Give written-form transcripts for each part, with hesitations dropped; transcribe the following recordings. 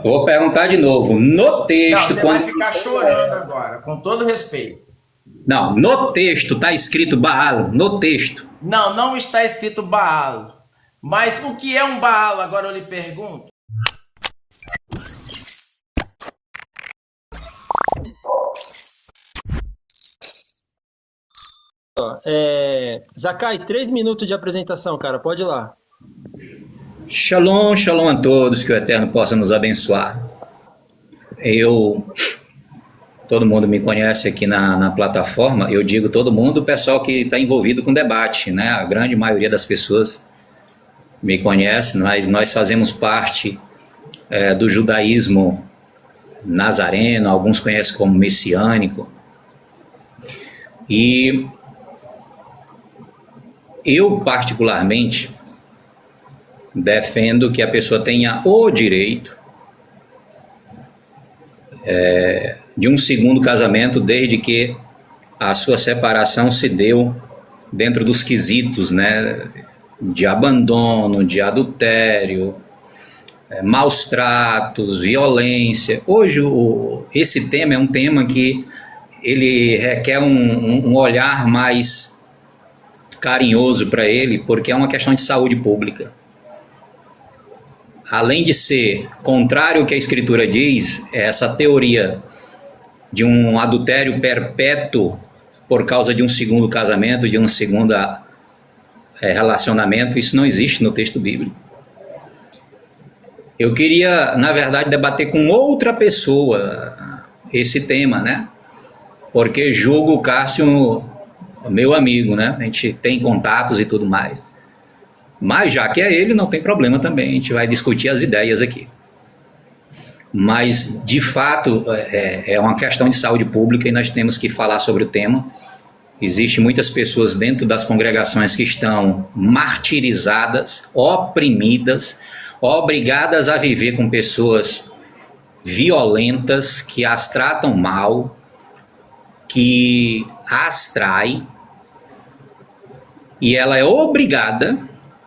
Vou perguntar de novo. No Não, texto, você vai quando. ficar chorando agora, com todo respeito. Não, no texto está escrito Baal. No texto. Não, não está escrito Baal. Mas o que é um Baal? Agora eu lhe pergunto. Zakai, 3 minutos de apresentação, cara. Pode ir lá. Shalom, shalom a todos, que o Eterno possa nos abençoar. Todo mundo me conhece aqui na plataforma, eu digo todo mundo, o pessoal que está envolvido com debate, né? A grande maioria das pessoas me conhece, mas nós fazemos parte do judaísmo nazareno, alguns conhecem como messiânico, e eu particularmente defendo que a pessoa tenha o direito de um segundo casamento, desde que a sua separação se deu dentro dos quesitos, né, de abandono, de adultério, maus tratos, violência. Hoje esse tema é um tema que ele requer um olhar mais carinhoso para ele, porque é uma questão de saúde pública. Além de ser contrário ao que a Escritura diz, essa teoria de um adultério perpétuo por causa de um segundo casamento, de um segundo relacionamento, isso não existe no texto bíblico. Eu queria, na verdade, debater com outra pessoa esse tema, né? Porque julgo o Cássio meu amigo, né? A gente tem contatos e tudo mais. Mas já que é ele, não tem problema também, a gente vai discutir as ideias aqui. Mas, de fato, é uma questão de saúde pública e nós temos que falar sobre o tema. Existem muitas pessoas dentro das congregações que estão martirizadas, oprimidas, obrigadas a viver com pessoas violentas, que as tratam mal, que as traem, e ela é obrigada,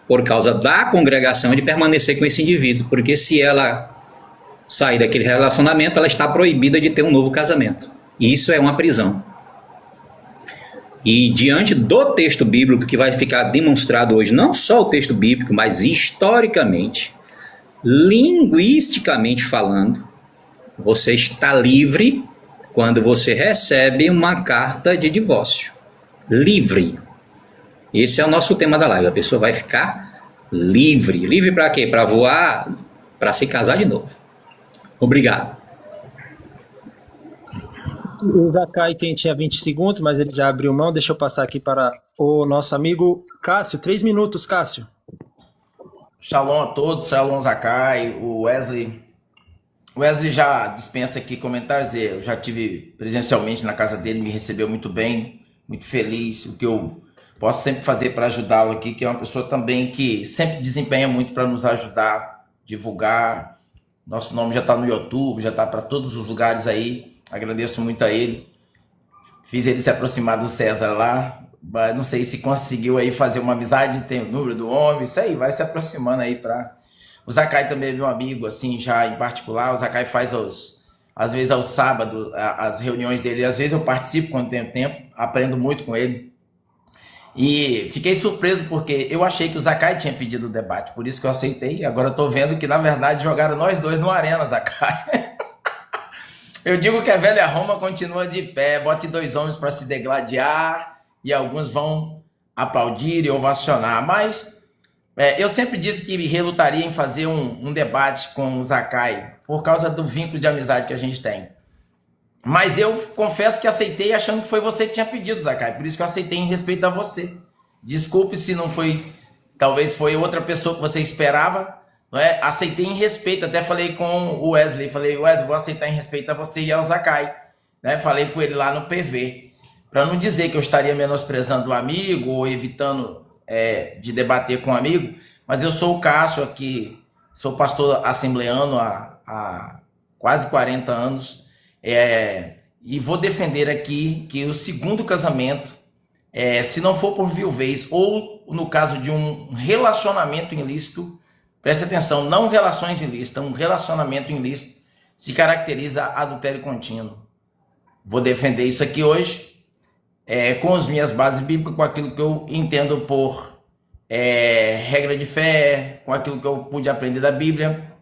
por causa da congregação, de permanecer com esse indivíduo, porque se ela sair daquele relacionamento, ela está proibida de ter um novo casamento. E isso é uma prisão. E diante do texto bíblico, que vai ficar demonstrado hoje, não só o texto bíblico, mas historicamente, linguisticamente falando, você está livre quando você recebe uma carta de divórcio. Livre. Esse é o nosso tema da live. A pessoa vai ficar livre. Livre para quê? Para voar, para se casar de novo. Obrigado. O Zakai tinha 20 segundos, mas ele já abriu mão. Deixa eu passar aqui para o nosso amigo Cássio. 3 minutos, Cássio. Shalom a todos, shalom Zakai, o Wesley. O Wesley já dispensa aqui comentários. Eu já tive presencialmente na casa dele, me recebeu muito bem, muito feliz. O que eu posso sempre fazer para ajudá-lo aqui, que é uma pessoa também que sempre desempenha muito para nos ajudar, divulgar. Nosso nome já está no YouTube, já está para todos os lugares aí. Agradeço muito a ele. Fiz ele se aproximar do César lá, mas não sei se conseguiu aí fazer uma amizade, tem o número do homem, isso aí, vai se aproximando aí para... O Zakai também é meu amigo, assim, já em particular. O Zakai faz, às vezes, aos sábados, as reuniões dele. Às vezes eu participo quando tenho tempo, aprendo muito com ele. E fiquei surpreso porque eu achei que o Zakai tinha pedido o debate, por isso que eu aceitei. Agora eu tô vendo que, na verdade, jogaram nós dois no Arena, Zakai. Eu digo que a velha Roma continua de pé, bote dois homens para se degladiar e alguns vão aplaudir e ovacionar. Mas eu sempre disse que relutaria em fazer um debate com o Zakai por causa do vínculo de amizade que a gente tem. Mas eu confesso que aceitei achando que foi você que tinha pedido, Zakai. Por isso que eu aceitei em respeito a você. Desculpe se não foi... Talvez foi outra pessoa que você esperava. Não é? Aceitei em respeito. Até falei com o Wesley. Falei, Wesley, vou aceitar em respeito a você e ao Zakai. Né? Falei com ele lá no PV. Para não dizer que eu estaria menosprezando o amigo ou evitando de debater com o amigo. Mas eu sou o Cássio aqui. Sou pastor assembleano há quase 40 anos. E vou defender aqui que o segundo casamento, se não for por viuvez ou no caso de um relacionamento ilícito, Preste atenção, não relações ilícitas, um relacionamento ilícito se caracteriza adultério contínuo. Vou defender isso aqui hoje, com as minhas bases bíblicas, com aquilo que eu entendo por regra de fé, com aquilo que eu pude aprender da Bíblia.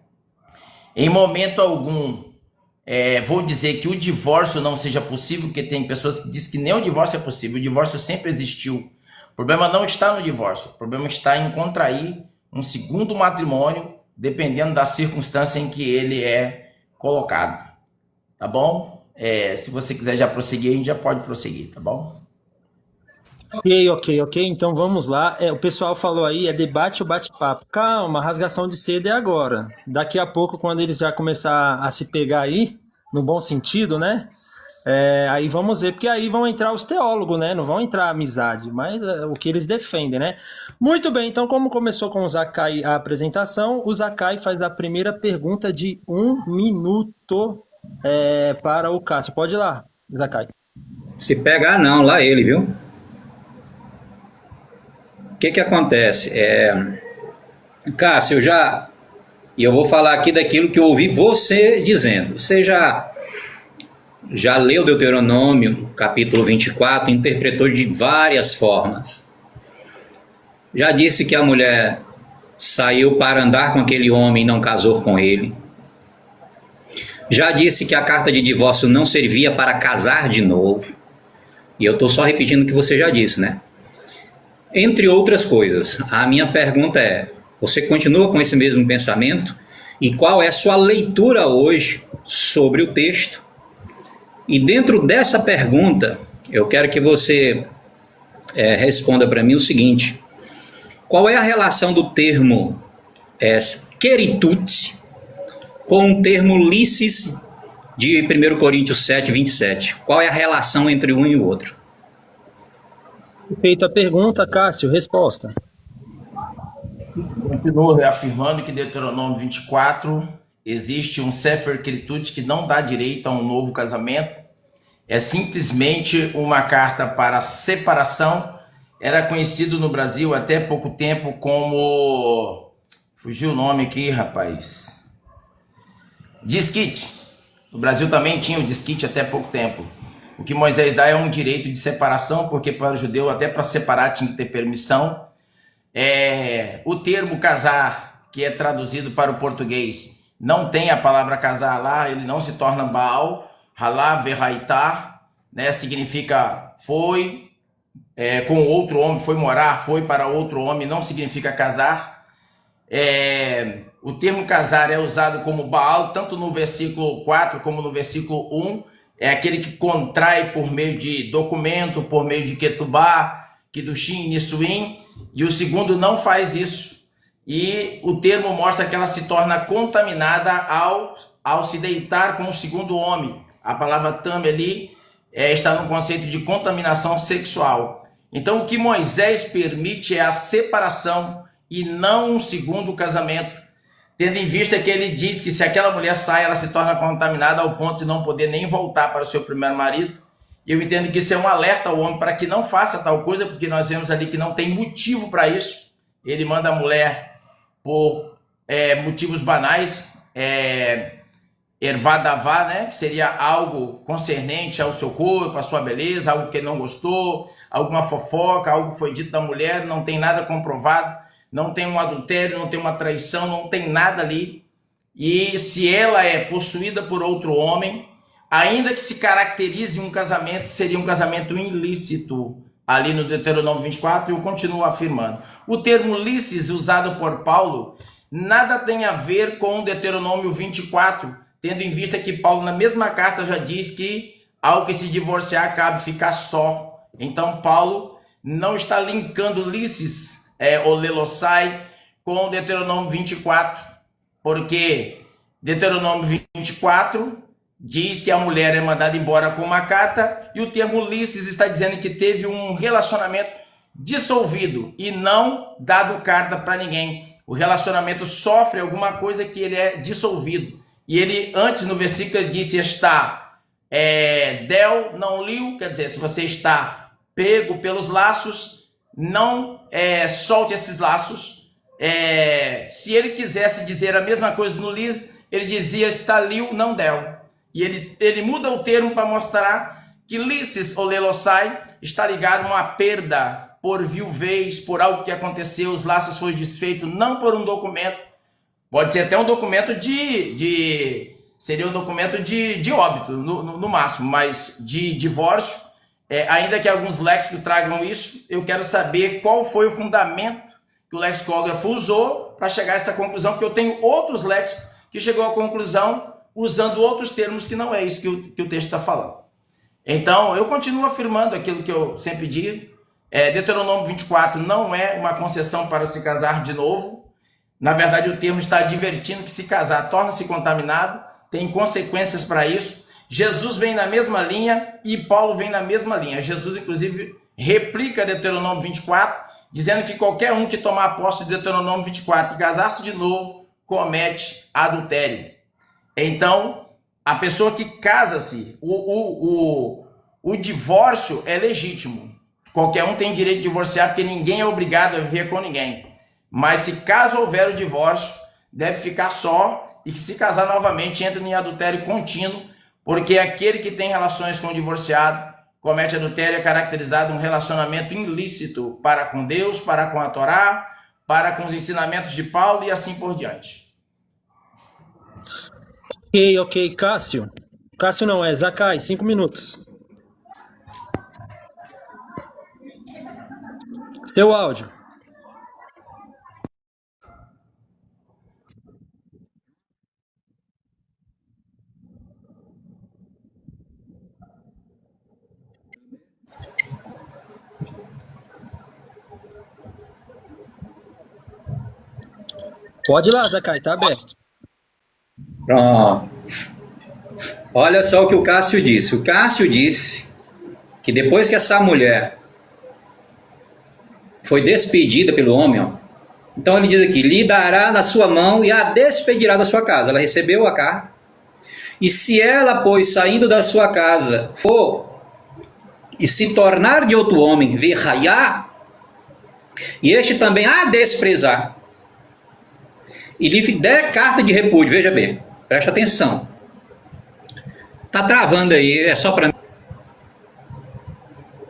Em momento algum, vou dizer que o divórcio não seja possível, porque tem pessoas que dizem que nem o divórcio é possível. O divórcio sempre existiu. O problema não está no divórcio, o problema está em contrair um segundo matrimônio, dependendo da circunstância em que ele é colocado. Tá bom? Se você quiser já prosseguir, a gente já pode prosseguir, tá bom? Ok. Então vamos lá. O pessoal falou aí, é debate ou bate-papo? Calma, rasgação de seda é agora. Daqui a pouco, quando eles já começar a se pegar aí, no bom sentido, né? Aí vamos ver, porque aí vão entrar os teólogos, né? Não vão entrar a amizade, mas o que eles defendem, né? Muito bem, então como começou com o Zakai a apresentação, o Zakai faz a primeira pergunta de 1 minuto para o Cássio. Pode ir lá, Zakai. Se pegar, não, lá ele, viu? O que acontece? Cássio, e eu vou falar aqui daquilo que eu ouvi você dizendo. Você já leu Deuteronômio, capítulo 24, interpretou de várias formas. Já disse que a mulher saiu para andar com aquele homem e não casou com ele. Já disse que a carta de divórcio não servia para casar de novo. E eu estou só repetindo o que você já disse, né? Entre outras coisas, a minha pergunta você continua com esse mesmo pensamento? E qual é a sua leitura hoje sobre o texto? E dentro dessa pergunta, eu quero que você responda para mim o seguinte: qual é a relação do termo queritute com o termo licis de 1 Coríntios 7, 27? Qual é a relação entre um e o outro? Feita a pergunta, Cássio, resposta. Continuo reafirmando que Deuteronômio 24 existe um sefer queritute que não dá direito a um novo casamento. É simplesmente uma carta para separação. Era conhecido no Brasil até pouco tempo como... Fugiu o nome aqui, rapaz. Disquite. No Brasil também tinha o disquite até pouco tempo. O que Moisés dá é um direito de separação, porque para o judeu, até para separar, tinha que ter permissão. O termo casar, que é traduzido para o português, não tem a palavra casar lá, ele não se torna Baal. Halá verraitá, né? Significa foi com outro homem, foi morar, foi para outro homem, não significa casar. O termo casar é usado como Baal, tanto no versículo 4 como no versículo 1. É aquele que contrai por meio de documento, por meio de ketubá, kidushim, nisuim, e o segundo não faz isso. E o termo mostra que ela se torna contaminada ao se deitar com o segundo homem. A palavra tam ali está no conceito de contaminação sexual. Então o que Moisés permite é a separação e não um segundo casamento. Tendo em vista que ele diz que se aquela mulher sai, ela se torna contaminada ao ponto de não poder nem voltar para o seu primeiro marido. E eu entendo que isso é um alerta ao homem para que não faça tal coisa, porque nós vemos ali que não tem motivo para isso. Ele manda a mulher por motivos banais, ervadavá, né? Que seria algo concernente ao seu corpo, à sua beleza, algo que ele não gostou, alguma fofoca, algo que foi dito da mulher, não tem nada comprovado. Não tem um adultério, não tem uma traição, não tem nada ali. E se ela é possuída por outro homem, ainda que se caracterize um casamento, seria um casamento ilícito. Ali no Deuteronômio 24, eu continuo afirmando. O termo licis usado por Paulo nada tem a ver com o Deuteronômio 24, tendo em vista que Paulo, na mesma carta, já diz que ao que se divorciar, cabe ficar só. Então, Paulo não está linkando licis, o lelossai, com Deuteronômio 24, porque Deuteronômio 24 diz que a mulher é mandada embora com uma carta, e o termo licis está dizendo que teve um relacionamento dissolvido e não dado carta para ninguém. O relacionamento sofre alguma coisa que ele é dissolvido. E ele, antes no versículo, ele disse del não liu, quer dizer, se você está pego pelos laços, não solte esses laços, se ele quisesse dizer a mesma coisa no lis, ele dizia estaliu, não del. E ele muda o termo para mostrar que lisis ou lelossai está ligado a uma perda por viuvez, por algo que aconteceu, os laços foram desfeitos, não por um documento. Pode ser até um documento seria um documento de óbito, no máximo, mas de divórcio, ainda que alguns léxicos tragam isso, eu quero saber qual foi o fundamento que o lexicógrafo usou para chegar a essa conclusão, porque eu tenho outros léxicos que chegou à conclusão usando outros termos que não é isso que o texto está falando. Então, eu continuo afirmando aquilo que eu sempre digo, Deuteronômio 24 não é uma concessão para se casar de novo. Na verdade, o termo está advertindo que se casar torna-se contaminado, tem consequências para isso. Jesus vem na mesma linha e Paulo vem na mesma linha. Jesus, inclusive, replica Deuteronômio 24, dizendo que qualquer um que tomar posse de Deuteronômio 24 e casar-se de novo, comete adultério. Então, a pessoa que casa-se, o divórcio é legítimo. Qualquer um tem direito de divorciar, porque ninguém é obrigado a viver com ninguém. Mas se caso houver o divórcio, deve ficar só e que se casar novamente entra em adultério contínuo, porque aquele que tem relações com o divorciado comete adultério, é caracterizado um relacionamento ilícito para com Deus, para com a Torá, para com os ensinamentos de Paulo e assim por diante. Ok, Cássio. Cássio não, é Zacai, 5 minutos. Seu áudio. Pode ir lá, Zacai, tá aberto. Pronto. Olha só o que o Cássio disse. O Cássio disse que depois que essa mulher foi despedida pelo homem, ó, então ele diz aqui, lhe dará na sua mão e a despedirá da sua casa. Ela recebeu a carta. E se ela, pois, saindo da sua casa, for e se tornar de outro homem, verraiá, e este também a desprezar, e lhe der carta de repúdio, veja bem, presta atenção. Tá travando aí, é só para mim.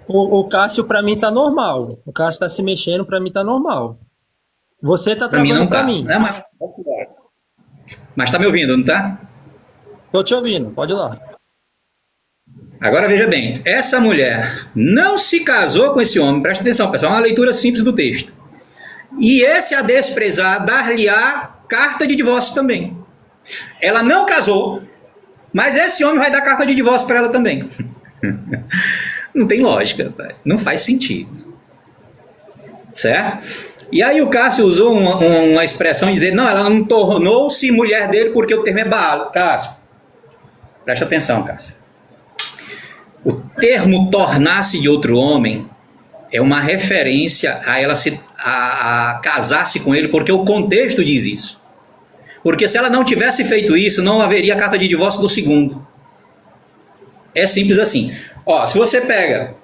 O Cássio, para mim, tá normal. O Cássio tá se mexendo, para mim tá normal. Você tá travando para mim. Não, mas tá me ouvindo, não tá? Tô te ouvindo, pode ir lá. Agora veja bem, essa mulher não se casou com esse homem, presta atenção, pessoal, é uma leitura simples do texto. E esse a desprezar, dar-lhe-á carta de divórcio também. Ela não casou, mas esse homem vai dar carta de divórcio para ela também. Não tem lógica, não faz sentido. Certo? E aí o Cássio usou uma expressão de dizer, não, ela não tornou-se mulher dele porque o termo é Baal. Cássio, presta atenção, Cássio. O termo tornar-se de outro homem é uma referência a ela a casar-se com ele, porque o contexto diz isso. Porque se ela não tivesse feito isso, não haveria carta de divórcio do segundo. É simples assim. Ó, se você pega,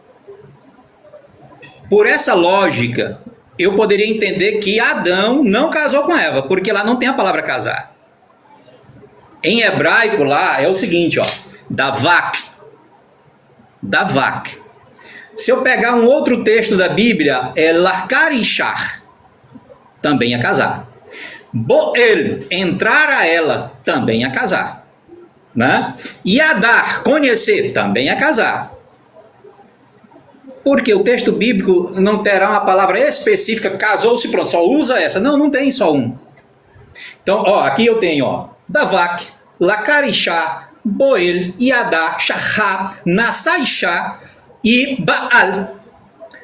por essa lógica, eu poderia entender que Adão não casou com Eva, porque lá não tem a palavra casar. Em hebraico lá é o seguinte, ó, davak. Davak. Se eu pegar um outro texto da Bíblia, é larkarishar, também é casar. Boel, entrar a ela, também é casar. Né? Yadar, conhecer, também é casar. Porque o texto bíblico não terá uma palavra específica, casou-se, pronto, só usa essa. Não, não tem só um. Então, ó, aqui eu tenho, ó, Davak, Lakarishá, Boel, Yadar, Shahá, Nasaishá e Baal.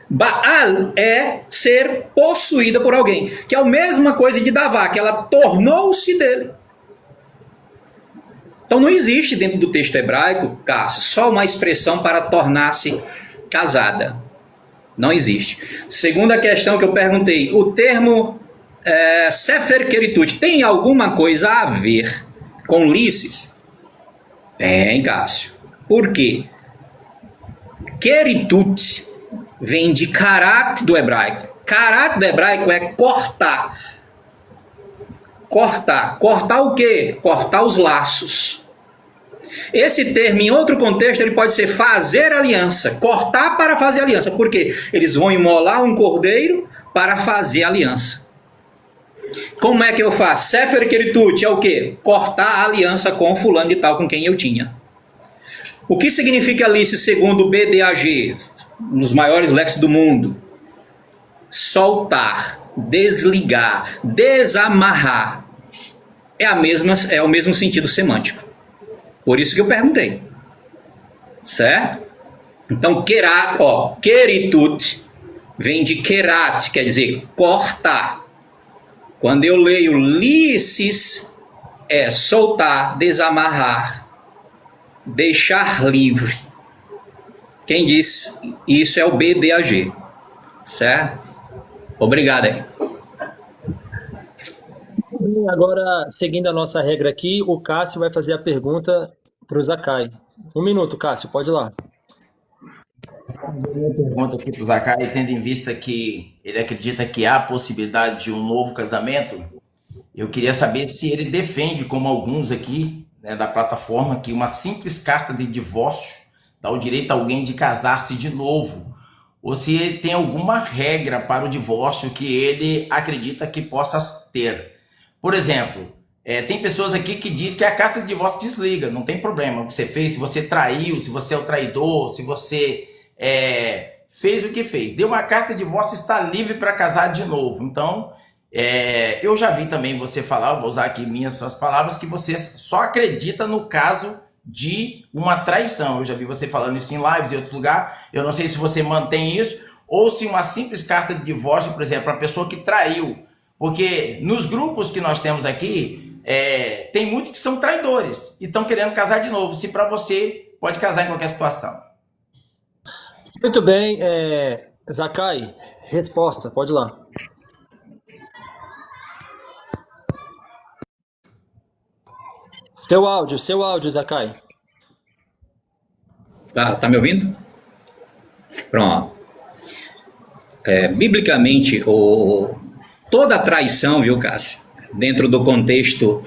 Baal é ser possuída por alguém, que é a mesma coisa de Davak, ela tornou-se dele. Então não existe dentro do texto hebraico, Cássio, só uma expressão para tornar-se casada. Não existe. Segunda questão que eu perguntei, o termo Sefer Keritut tem alguma coisa a ver com lices? Tem, Cássio. Por quê? Keritut vem de karat do hebraico. Karat do hebraico é cortar. cortar. Cortar o quê? Cortar os laços. Esse termo, em outro contexto, ele pode ser fazer aliança. Cortar para fazer aliança. Por quê? Eles vão imolar um cordeiro para fazer aliança. Como é que eu faço? Sefer Keritut é o quê? Cortar a aliança com fulano de tal com quem eu tinha. O que significa alice segundo o BDAG, um dos maiores léxicos do mundo? Soltar, desligar, desamarrar. É o mesmo sentido semântico. Por isso que eu perguntei. Certo? Então, keritut vem de kerat, quer dizer cortar. Quando eu leio licis, é soltar, desamarrar, deixar livre. Quem diz isso é o BDAG. Certo? Obrigado aí. Agora, seguindo a nossa regra aqui, o Cássio vai fazer a pergunta para o Zakai. 1 minuto, Cássio, pode ir lá. Uma pergunta aqui para o Zakai, tendo em vista que ele acredita que há a possibilidade de um novo casamento, eu queria saber se ele defende, como alguns aqui, né, da plataforma, que uma simples carta de divórcio dá o direito a alguém de casar-se de novo, ou se ele tem alguma regra para o divórcio que ele acredita que possa ter. Por exemplo, tem pessoas aqui que dizem que a carta de divórcio desliga, não tem problema o que você fez, se você traiu, se você é o traidor, se você fez o que fez. Deu uma carta de divórcio, está livre para casar de novo. Então, eu já vi também você falar, vou usar aqui suas palavras, que você só acredita no caso de uma traição. Eu já vi você falando isso em lives em outro lugar. Eu não sei se você mantém isso, ou se uma simples carta de divórcio, por exemplo, para a pessoa que traiu. Porque nos grupos que nós temos aqui, tem muitos que são traidores e estão querendo casar de novo. Se para você, pode casar em qualquer situação. Muito bem, Zakai, resposta, pode ir lá. Seu áudio, Zakai. Tá me ouvindo? Pronto. Biblicamente, toda traição, viu, Cássio? Dentro do contexto,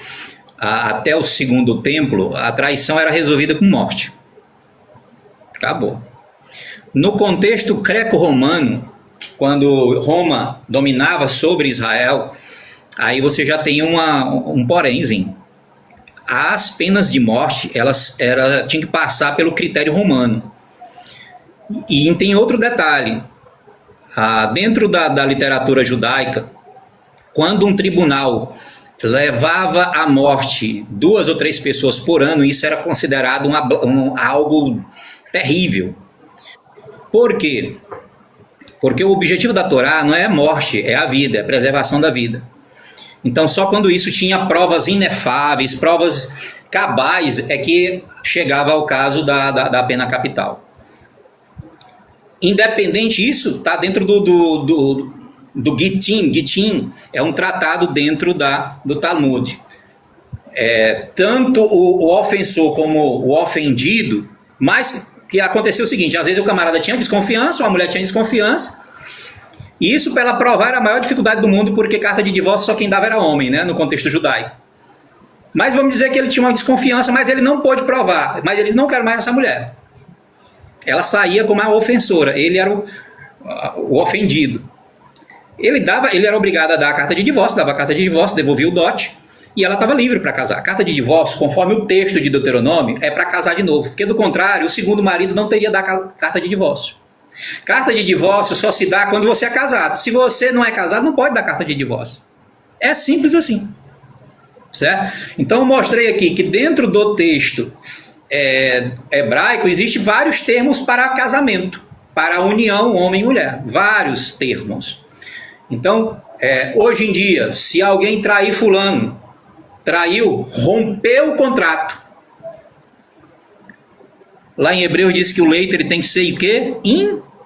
até o segundo templo, a traição era resolvida com morte. Acabou. No contexto greco-romano, quando Roma dominava sobre Israel, aí você já tem um porémzinho. As penas de morte, elas tinham que passar pelo critério romano. E tem outro detalhe. Dentro da literatura judaica, quando um tribunal levava à morte 2 ou 3 pessoas por ano, isso era considerado algo terrível. Por quê? Porque o objetivo da Torá não é a morte, é a vida, é a preservação da vida. Então, só quando isso tinha provas inefáveis, provas cabais, é que chegava ao caso da pena capital. Independente disso, está dentro do Gittin. Gittin é um tratado dentro do Talmud. Tanto o ofensor como o ofendido, mas que aconteceu o seguinte, às vezes o camarada tinha desconfiança, ou a mulher tinha desconfiança, e isso, para ela provar, era a maior dificuldade do mundo, porque carta de divórcio só quem dava era homem, né, no contexto judaico. Mas vamos dizer que ele tinha uma desconfiança, mas ele não pôde provar, mas eles não querem mais essa mulher. Ela saía como a ofensora, ele era o ofendido. Ele era obrigado a dar a carta de divórcio, dava a carta de divórcio, devolvia o dote, e ela estava livre para casar. A carta de divórcio, conforme o texto de Deuteronômio, é para casar de novo, porque do contrário, o segundo marido não teria dado carta de divórcio. Carta de divórcio só se dá quando você é casado. Se você não é casado, não pode dar carta de divórcio. É simples assim. Certo? Então eu mostrei aqui que dentro do texto hebraico existem vários termos para casamento, para a união homem e mulher. Vários termos. Então, hoje em dia, se alguém trair fulano, traiu, rompeu o contrato. Lá em Hebreus diz que o leito ele tem que ser o quê?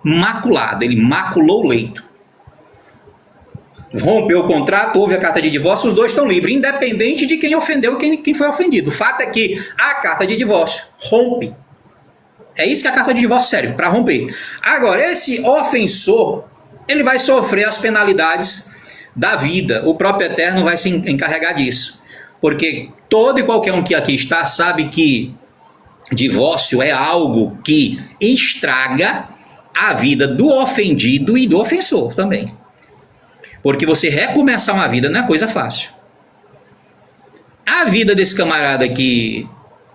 Imaculado. Ele maculou o leito. Rompeu o contrato, houve a carta de divórcio, os dois estão livres, independente de quem ofendeu e quem foi ofendido. O fato é que a carta de divórcio rompe. É isso que a carta de divórcio serve, para romper. Agora, esse ofensor, ele vai sofrer as penalidades da vida. O próprio Eterno vai se encarregar disso. Porque todo e qualquer um que aqui está sabe que divórcio é algo que estraga a vida do ofendido e do ofensor também. Porque você recomeçar uma vida não é coisa fácil. A vida desse camarada que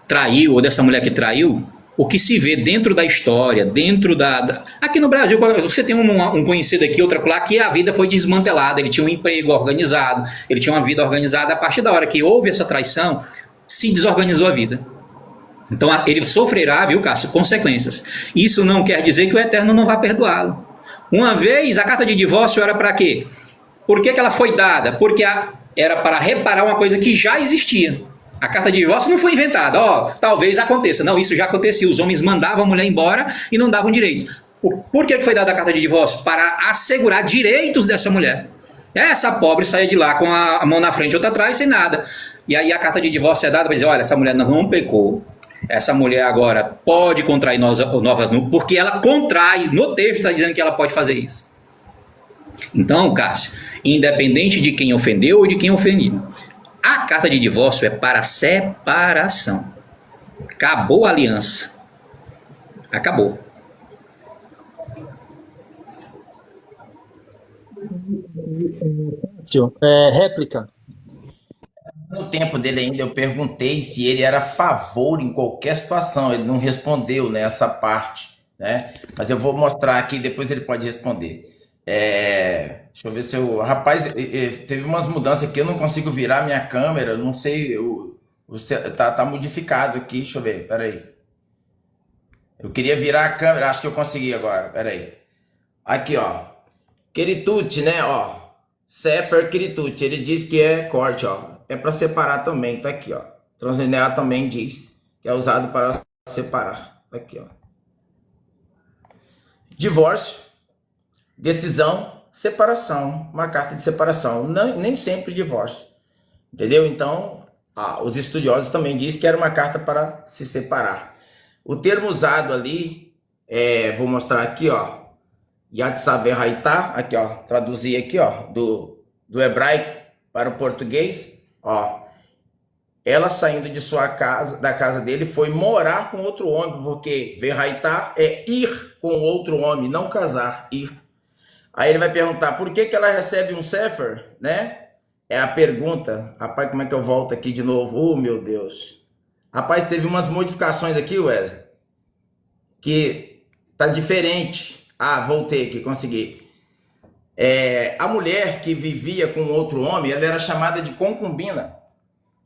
traiu, ou dessa mulher que traiu, o que se vê dentro da história, dentro Aqui no Brasil, você tem um conhecido aqui, outro lá, que a vida foi desmantelada, ele tinha um emprego organizado, ele tinha uma vida organizada, a partir da hora que houve essa traição, se desorganizou a vida. Então ele sofrerá, viu, Cássio, consequências. Isso não quer dizer que o Eterno não vai perdoá-lo. Uma vez, a carta de divórcio era para quê? Por que ela foi dada? Porque era para reparar uma coisa que já existia. A carta de divórcio não foi inventada. Talvez aconteça. Não, isso já acontecia. Os homens mandavam a mulher embora e não davam direitos. Por que foi dada a carta de divórcio? Para assegurar direitos dessa mulher. Essa pobre saía de lá com a mão na frente e outra atrás, sem nada. E aí a carta de divórcio é dada para dizer, olha, essa mulher não pecou. Essa mulher agora pode contrair novas nupcias, porque ela contrai. No texto está dizendo que ela pode fazer isso. Então, Cássio, independente de quem ofendeu ou de quem ofendido, a carta de divórcio é para separação. Acabou a aliança. Acabou. Réplica. No tempo dele ainda, eu perguntei se ele era a favor em qualquer situação. Ele não respondeu nessa parte, né? Mas eu vou mostrar aqui, depois ele pode responder. Deixa eu ver se eu... Rapaz, teve umas mudanças aqui, eu não consigo virar minha câmera, não sei, tá modificado aqui, deixa eu ver, peraí. Eu queria virar a câmera, acho que eu consegui agora, peraí. Aqui, ó, Queritute, né, ó, Sefer Queritute, ele diz que é corte, ó, é para separar também, tá aqui, ó. Translinear também diz que é usado para separar, tá aqui, ó. Divórcio, decisão, separação, uma carta de separação, nem sempre divórcio, entendeu? Então, os estudiosos também dizem que era uma carta para se separar. O termo usado ali, vou mostrar aqui, ó, Yad Saver Haitá, aqui, ó, traduzir aqui, ó, do hebraico para o português, ó, ela saindo de sua casa, da casa dele, foi morar com outro homem, porque Verhaitá é ir com outro homem, não casar, ir. Aí ele vai perguntar, por que ela recebe um sefer, né? É a pergunta. Rapaz, como é que eu volto aqui de novo? Oh, meu Deus. Rapaz, teve umas modificações aqui, Wesley, que tá diferente. Voltei aqui, consegui. A mulher que vivia com outro homem, ela era chamada de concubina.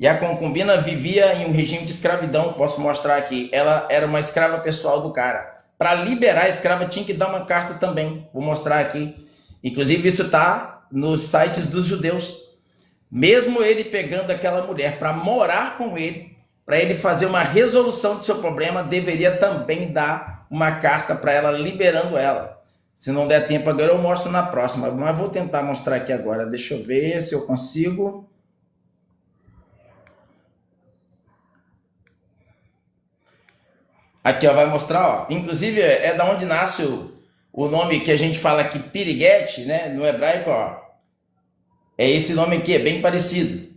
E a concubina vivia em um regime de escravidão, posso mostrar aqui. Ela era uma escrava pessoal do cara. Para liberar a escrava tinha que dar uma carta também. Vou mostrar aqui. Inclusive isso está nos sites dos judeus. Mesmo ele pegando aquela mulher para morar com ele, para ele fazer uma resolução do seu problema, deveria também dar uma carta para ela, liberando ela. Se não der tempo agora, eu mostro na próxima. Mas vou tentar mostrar aqui agora. Deixa eu ver se eu consigo. Aqui, ó, vai mostrar, ó. Inclusive, é da onde nasce o nome que a gente fala aqui, piriguete, né? No hebraico, ó. É esse nome aqui, é bem parecido.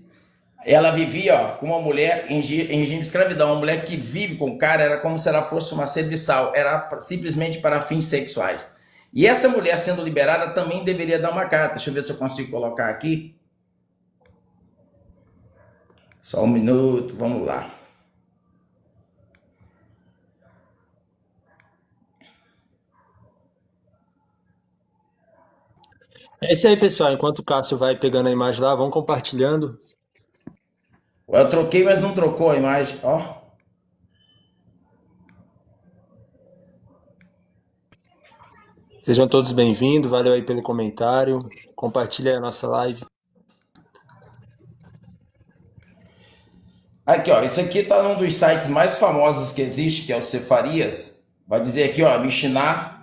Ela vivia, ó, com uma mulher em regime de escravidão. Uma mulher que vive com o cara era como se ela fosse uma serviçal. Era simplesmente para fins sexuais. E essa mulher sendo liberada também deveria dar uma carta. Deixa eu ver se eu consigo colocar aqui. Só um minuto, vamos lá. É isso aí, pessoal. Enquanto o Cássio vai pegando a imagem lá, vão compartilhando. Eu troquei, mas não trocou a imagem, ó. Sejam todos bem-vindos. Valeu aí pelo comentário. Compartilha aí a nossa live. Aqui, ó. Isso aqui tá num dos sites mais famosos que existe, que é o Cefarias. Vai dizer aqui, ó, Mishnah.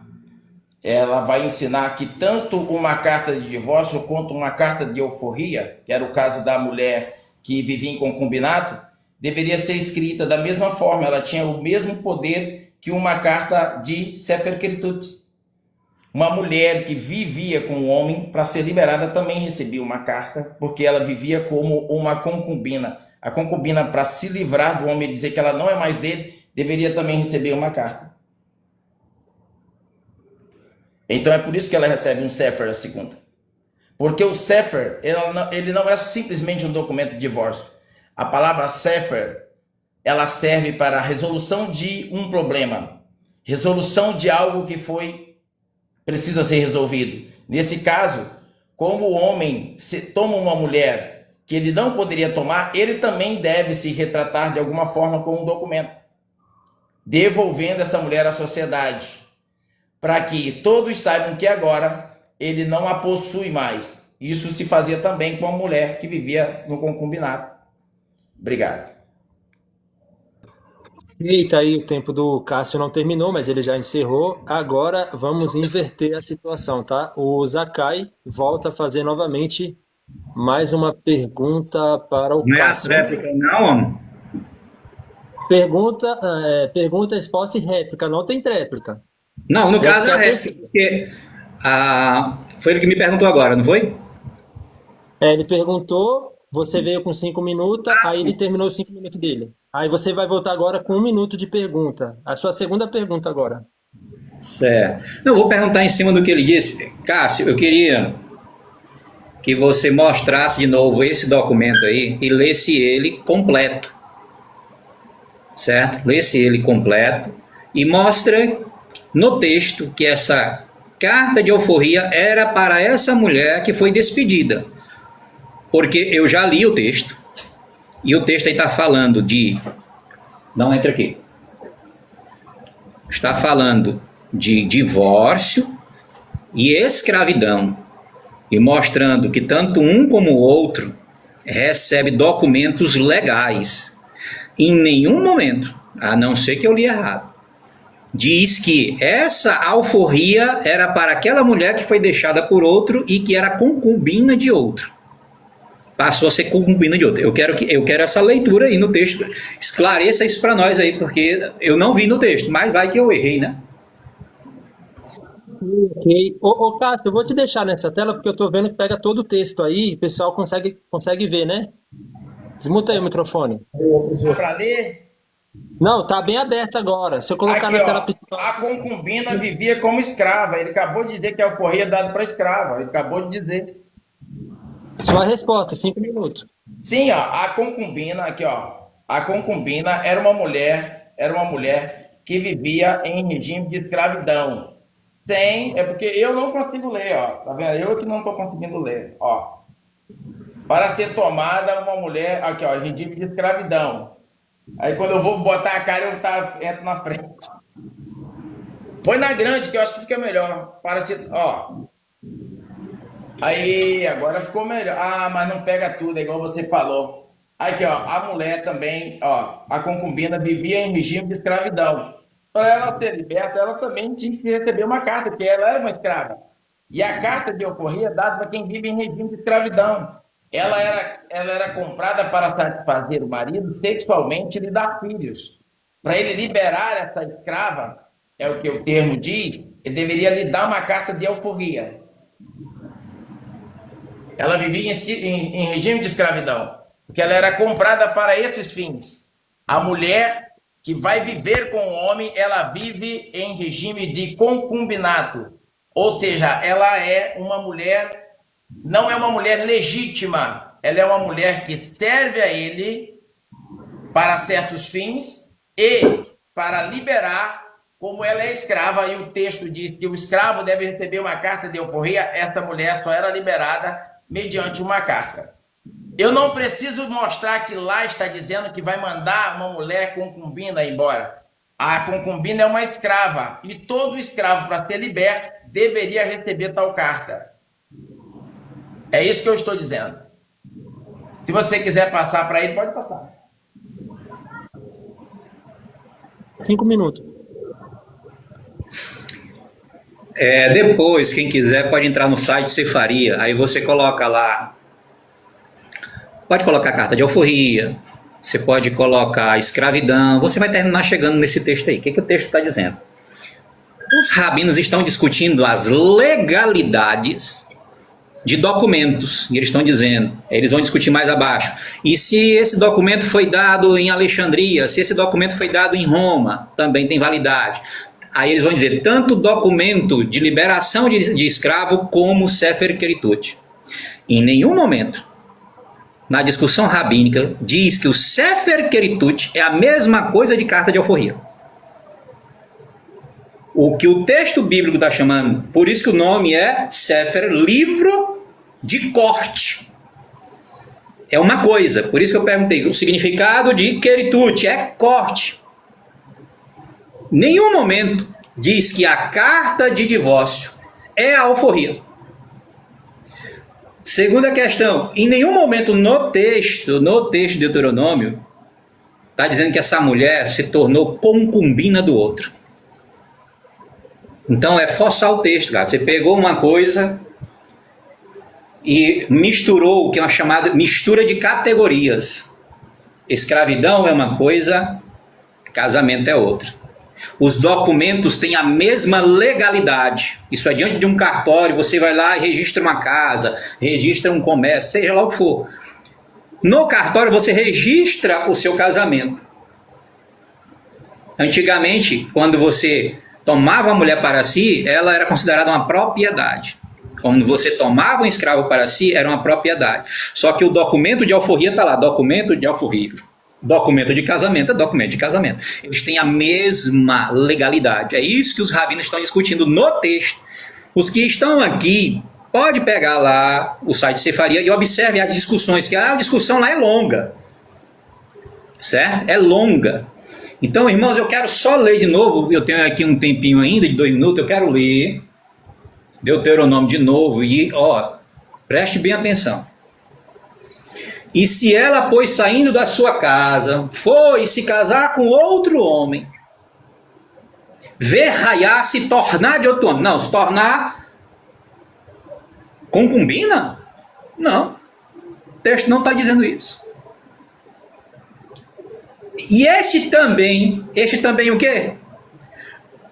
Ela vai ensinar que tanto uma carta de divórcio quanto uma carta de euforia, que era o caso da mulher que vivia em concubinato, deveria ser escrita da mesma forma. Ela tinha o mesmo poder que uma carta de Sefer Keritut. Uma mulher que vivia com um homem, para ser liberada, também recebia uma carta, porque ela vivia como uma concubina. A concubina, para se livrar do homem e dizer que ela não é mais dele, deveria também receber uma carta. Então é por isso que ela recebe um sefer, a segunda. Porque o sefer, ele não é simplesmente um documento de divórcio. A palavra sefer, ela serve para a resolução de um problema, resolução de algo que precisa ser resolvido. Nesse caso, como o homem toma uma mulher que ele não poderia tomar, ele também deve se retratar de alguma forma com um documento, devolvendo essa mulher à sociedade, para que todos saibam que agora ele não a possui mais. Isso se fazia também com a mulher que vivia no concubinato. Obrigado. Eita, aí o tempo do Cássio não terminou, mas ele já encerrou. Agora vamos inverter a situação, tá? O Zakai volta a fazer novamente mais uma pergunta para o Não é a Cássio. réplica, não, homem? Pergunta, resposta e réplica. Não tem tréplica. Não, no caso é a quero réplica, porque foi ele que me perguntou agora, não foi? Ele perguntou, você veio com 5 minutos, aí ele terminou os 5 minutos dele. Aí você vai voltar agora com 1 minuto de pergunta. A sua segunda pergunta agora. Certo. Não, vou perguntar em cima do que ele disse. Cássio, eu queria que você mostrasse de novo esse documento aí e lesse ele completo. Certo? Lesse ele completo e mostre no texto que essa carta de alforria era para essa mulher que foi despedida. Porque eu já li o texto. E o texto aí está falando de... Não entra aqui. Está falando de divórcio e escravidão. E mostrando que tanto um como o outro recebe documentos legais. Em nenhum momento, a não ser que eu li errado, diz que essa alforria era para aquela mulher que foi deixada por outro e que era concubina de outro. Passou a ser concubina de outro. Eu quero essa leitura aí no texto. Esclareça isso para nós aí, porque eu não vi no texto, mas vai que eu errei, né? Ok. Ô Cássio, eu vou te deixar nessa tela porque eu tô vendo que pega todo o texto aí, o pessoal consegue ver, né? Desmuta aí o microfone. Para ler? Não, tá bem aberto agora. Se eu colocar Aqui, na tela ó, principal. a concubina vivia como escrava. Ele acabou de dizer que a alforria é dada para escrava. Ele acabou de dizer. Sua resposta, 5 minutos. Sim, ó, a concubina, aqui, ó. A concubina era uma mulher que vivia em regime de escravidão. É porque eu não consigo ler, ó. Tá vendo? Eu que não estou conseguindo ler, ó. Para ser tomada uma mulher, aqui, ó, regime de escravidão. Aí quando eu vou botar a cara, eu entro na frente. Põe na grande, que eu acho que fica melhor. Para ser, ó. Aí, agora ficou melhor. Ah, mas não pega tudo, é igual você falou. Aqui, ó, a mulher também, ó, a concubina vivia em regime de escravidão. Para ela ser liberta, ela também tinha que receber uma carta, porque ela era uma escrava. E a carta de alforria é dada para quem vive em regime de escravidão. Ela era comprada para satisfazer o marido sexualmente e lhe dar filhos. Para ele liberar essa escrava, é o que o termo diz, ele deveria lhe dar uma carta de alforria. Ela vivia em regime de escravidão, porque ela era comprada para esses fins. A mulher que vai viver com o homem, ela vive em regime de concubinato. Ou seja, ela é uma mulher, não é uma mulher legítima, ela é uma mulher que serve a ele para certos fins e para liberar, como ela é escrava, e o texto diz que o escravo deve receber uma carta de alforria, essa mulher só era liberada mediante uma carta. Eu não preciso mostrar que lá está dizendo que vai mandar uma mulher concubina embora. A concubina é uma escrava, e todo escravo, para ser liberto, deveria receber tal carta. É isso que eu estou dizendo. Se você quiser passar para ele, pode passar. 5 minutos. Depois, quem quiser pode entrar no site Cefaria, aí você coloca lá, pode colocar carta de alforria, você pode colocar escravidão, você vai terminar chegando nesse texto aí. O que o texto está dizendo? Os rabinos estão discutindo as legalidades de documentos, e eles estão dizendo, eles vão discutir mais abaixo, e se esse documento foi dado em Alexandria, se esse documento foi dado em Roma, também tem validade. Aí eles vão dizer, tanto documento de liberação de escravo como Sefer Keritut. Em nenhum momento, na discussão rabínica, diz que o Sefer Keritut é a mesma coisa de carta de alforria. O que o texto bíblico está chamando, por isso que o nome é Sefer, livro de corte. É uma coisa, por isso que eu perguntei, o significado de Keritut é corte. Nenhum momento diz que a carta de divórcio é a alforria. Segunda questão, em nenhum momento no texto de Deuteronômio, está dizendo que essa mulher se tornou concubina do outro. Então é forçar o texto, cara. Você pegou uma coisa e misturou o que é uma chamada mistura de categorias. Escravidão é uma coisa, casamento é outra. Os documentos têm a mesma legalidade. Isso é diante de um cartório, você vai lá e registra uma casa, registra um comércio, seja lá o que for. No cartório você registra o seu casamento. Antigamente, quando você tomava a mulher para si, ela era considerada uma propriedade. Quando você tomava um escravo para si, era uma propriedade. Só que o documento de alforria está lá, documento de alforria. Documento de casamento é documento de casamento. Eles têm a mesma legalidade. É isso que os rabinos estão discutindo no texto. Os que estão aqui, pode pegar lá o site Sefaria e observe as discussões, que a discussão lá é longa. Certo? É longa. Então, irmãos, eu quero só ler de novo, eu tenho aqui um tempinho ainda, de 2 minutos, eu quero ler Deuteronômio de novo e, preste bem atenção. E se ela, pois, saindo da sua casa, foi se casar com outro homem, ver raiar, se tornar de outro homem. Não, se tornar concubina? Não. O texto não está dizendo isso. E este também o quê?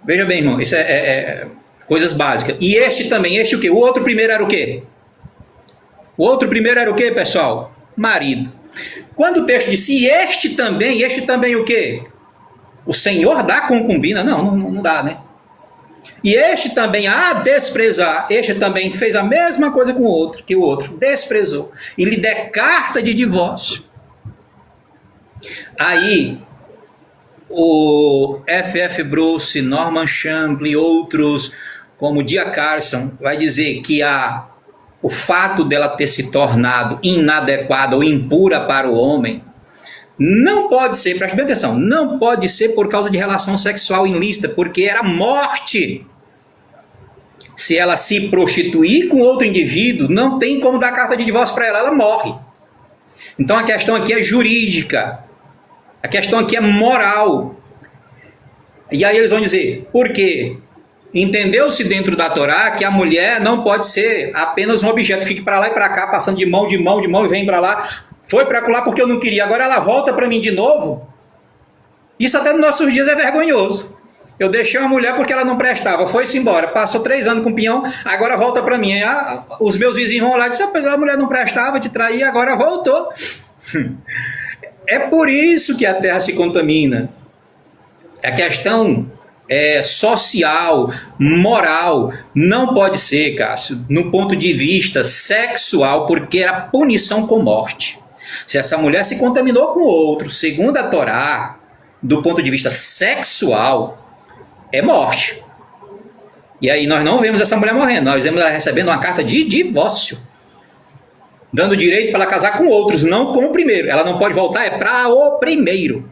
Veja bem, irmão, isso é coisas básicas. E este também, este o quê? O outro primeiro era o quê? O outro primeiro era o quê, pessoal? Marido. Quando o texto diz, e este também o quê? O Senhor dá concubina? Não dá, né? E este também, a desprezar, este também fez a mesma coisa com o outro, que o outro desprezou. E lhe der carta de divórcio. Aí, o F.F. Bruce, Norman Champlin e outros, como Dia Carson, vai dizer que o fato dela ter se tornado inadequada ou impura para o homem não pode ser, preste bem atenção, não pode ser por causa de relação sexual ilícita, porque era morte. Se ela se prostituir com outro indivíduo, não tem como dar carta de divórcio para ela, ela morre. Então a questão aqui é jurídica, a questão aqui é moral. E aí eles vão dizer, por quê? Entendeu-se dentro da Torá que a mulher não pode ser apenas um objeto que fique para lá e para cá, passando de mão e vem para lá. Foi para lá porque eu não queria, agora ela volta para mim de novo. Isso até nos nossos dias é vergonhoso. Eu deixei uma mulher porque ela não prestava, foi-se embora, passou 3 anos com o peão, agora volta para mim. Os meus vizinhos vão lá e dizem, a mulher não prestava, te traía, agora voltou. É por isso que a terra se contamina. A questão social, moral, não pode ser, Cássio, no ponto de vista sexual, porque era punição com morte. Se essa mulher se contaminou com outro, segundo a Torá, do ponto de vista sexual, é morte. E aí nós não vemos essa mulher morrendo, nós vemos ela recebendo uma carta de divórcio, dando direito para ela casar com outros, não com o primeiro. Ela não pode voltar, é para o primeiro.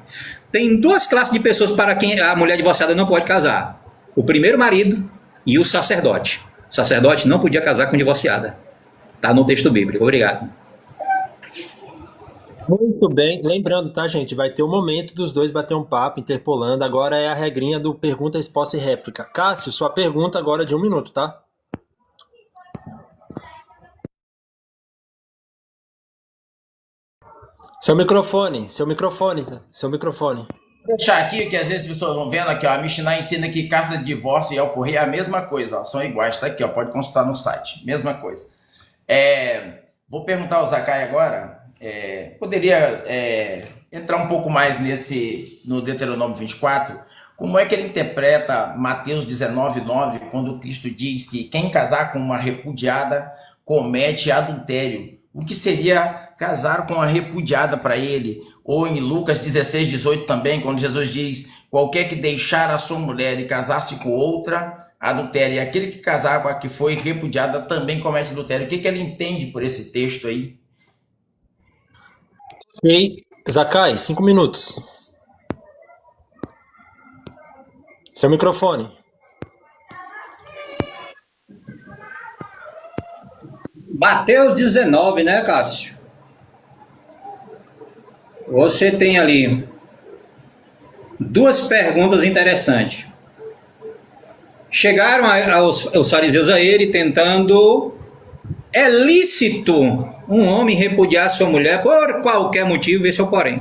Tem 2 classes de pessoas para quem a mulher divorciada não pode casar. O primeiro marido e o sacerdote. O sacerdote não podia casar com divorciada. Está no texto bíblico. Obrigado. Muito bem. Lembrando, tá, gente? Vai ter um momento dos dois bater um papo, interpolando. Agora é a regrinha do pergunta, resposta e réplica. Cássio, sua pergunta agora é de 1 minuto, tá? Seu microfone. Vou deixar aqui, que às vezes as pessoas vão vendo aqui, ó, a Mishnah ensina que carta de divórcio e alforria é a mesma coisa, ó, são iguais, tá aqui, ó, pode consultar no site, mesma coisa. Vou perguntar ao Zakai agora, poderia entrar um pouco mais no Deuteronômio 24, como é que ele interpreta Mateus 19:9, quando Cristo diz que quem casar com uma repudiada comete adultério? O que seria casar com uma repudiada para ele? Ou em Lucas 16:18 também, quando Jesus diz, qualquer que deixar a sua mulher e casar-se com outra, adultério. E aquele que casar com a que foi repudiada também comete adultério. O que ele entende por esse texto aí? E Zakai, 5 minutos. Seu microfone. Mateus 19, né, Cássio? Você tem ali duas perguntas interessantes. Chegaram os fariseus a ele tentando: é lícito um homem repudiar sua mulher por qualquer motivo? Esse é o porém.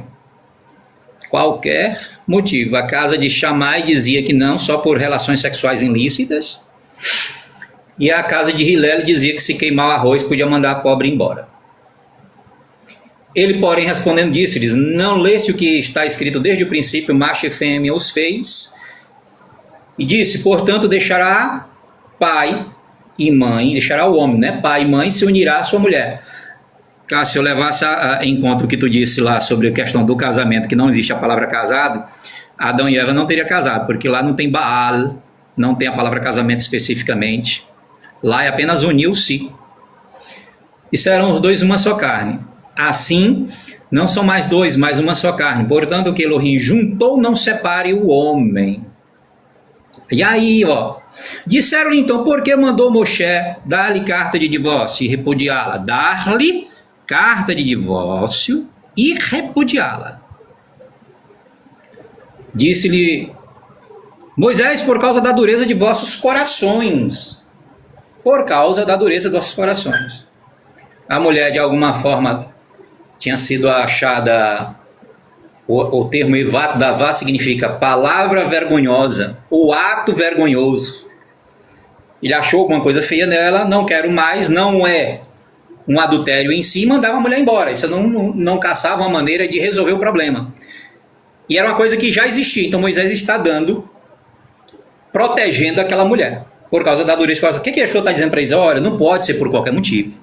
Qualquer motivo. A casa de Shammai dizia que não, só por relações sexuais ilícitas. E a casa de Hillel dizia que se queimar o arroz podia mandar a pobre embora. Ele, porém, respondendo, disse-lhes: não leste o que está escrito desde o princípio, macho e fêmea os fez? E disse: portanto, deixará pai e mãe, deixará o homem, né? Pai e mãe, se unirá à sua mulher. Se eu levasse em conta o que tu disse lá sobre a questão do casamento, que não existe a palavra casado, Adão e Eva não teriam casado, porque lá não tem Baal, não tem a palavra casamento especificamente. Lá é apenas uniu-se. E serão os dois uma só carne. Assim, não são mais dois, mas uma só carne. Portanto, o que Elohim juntou, não separe o homem. E aí, ó, disseram-lhe então, por que mandou Moshe dar-lhe carta de divórcio e repudiá-la? Dar-lhe carta de divórcio e repudiá-la. Disse-lhe Moisés, por causa da dureza de vossos corações. Por causa da dureza dos vossos corações. A mulher, de alguma forma, tinha sido achada. O termo evato da vá significa palavra vergonhosa, ou ato vergonhoso. Ele achou alguma coisa feia nela, não quero mais, não é um adultério em si, mandava a mulher embora. Isso não caçava uma maneira de resolver o problema. E era uma coisa que já existia, então Moisés está protegendo aquela mulher, por causa da dureza. O que Yeshua está dizendo para eles? Olha, não pode ser por qualquer motivo.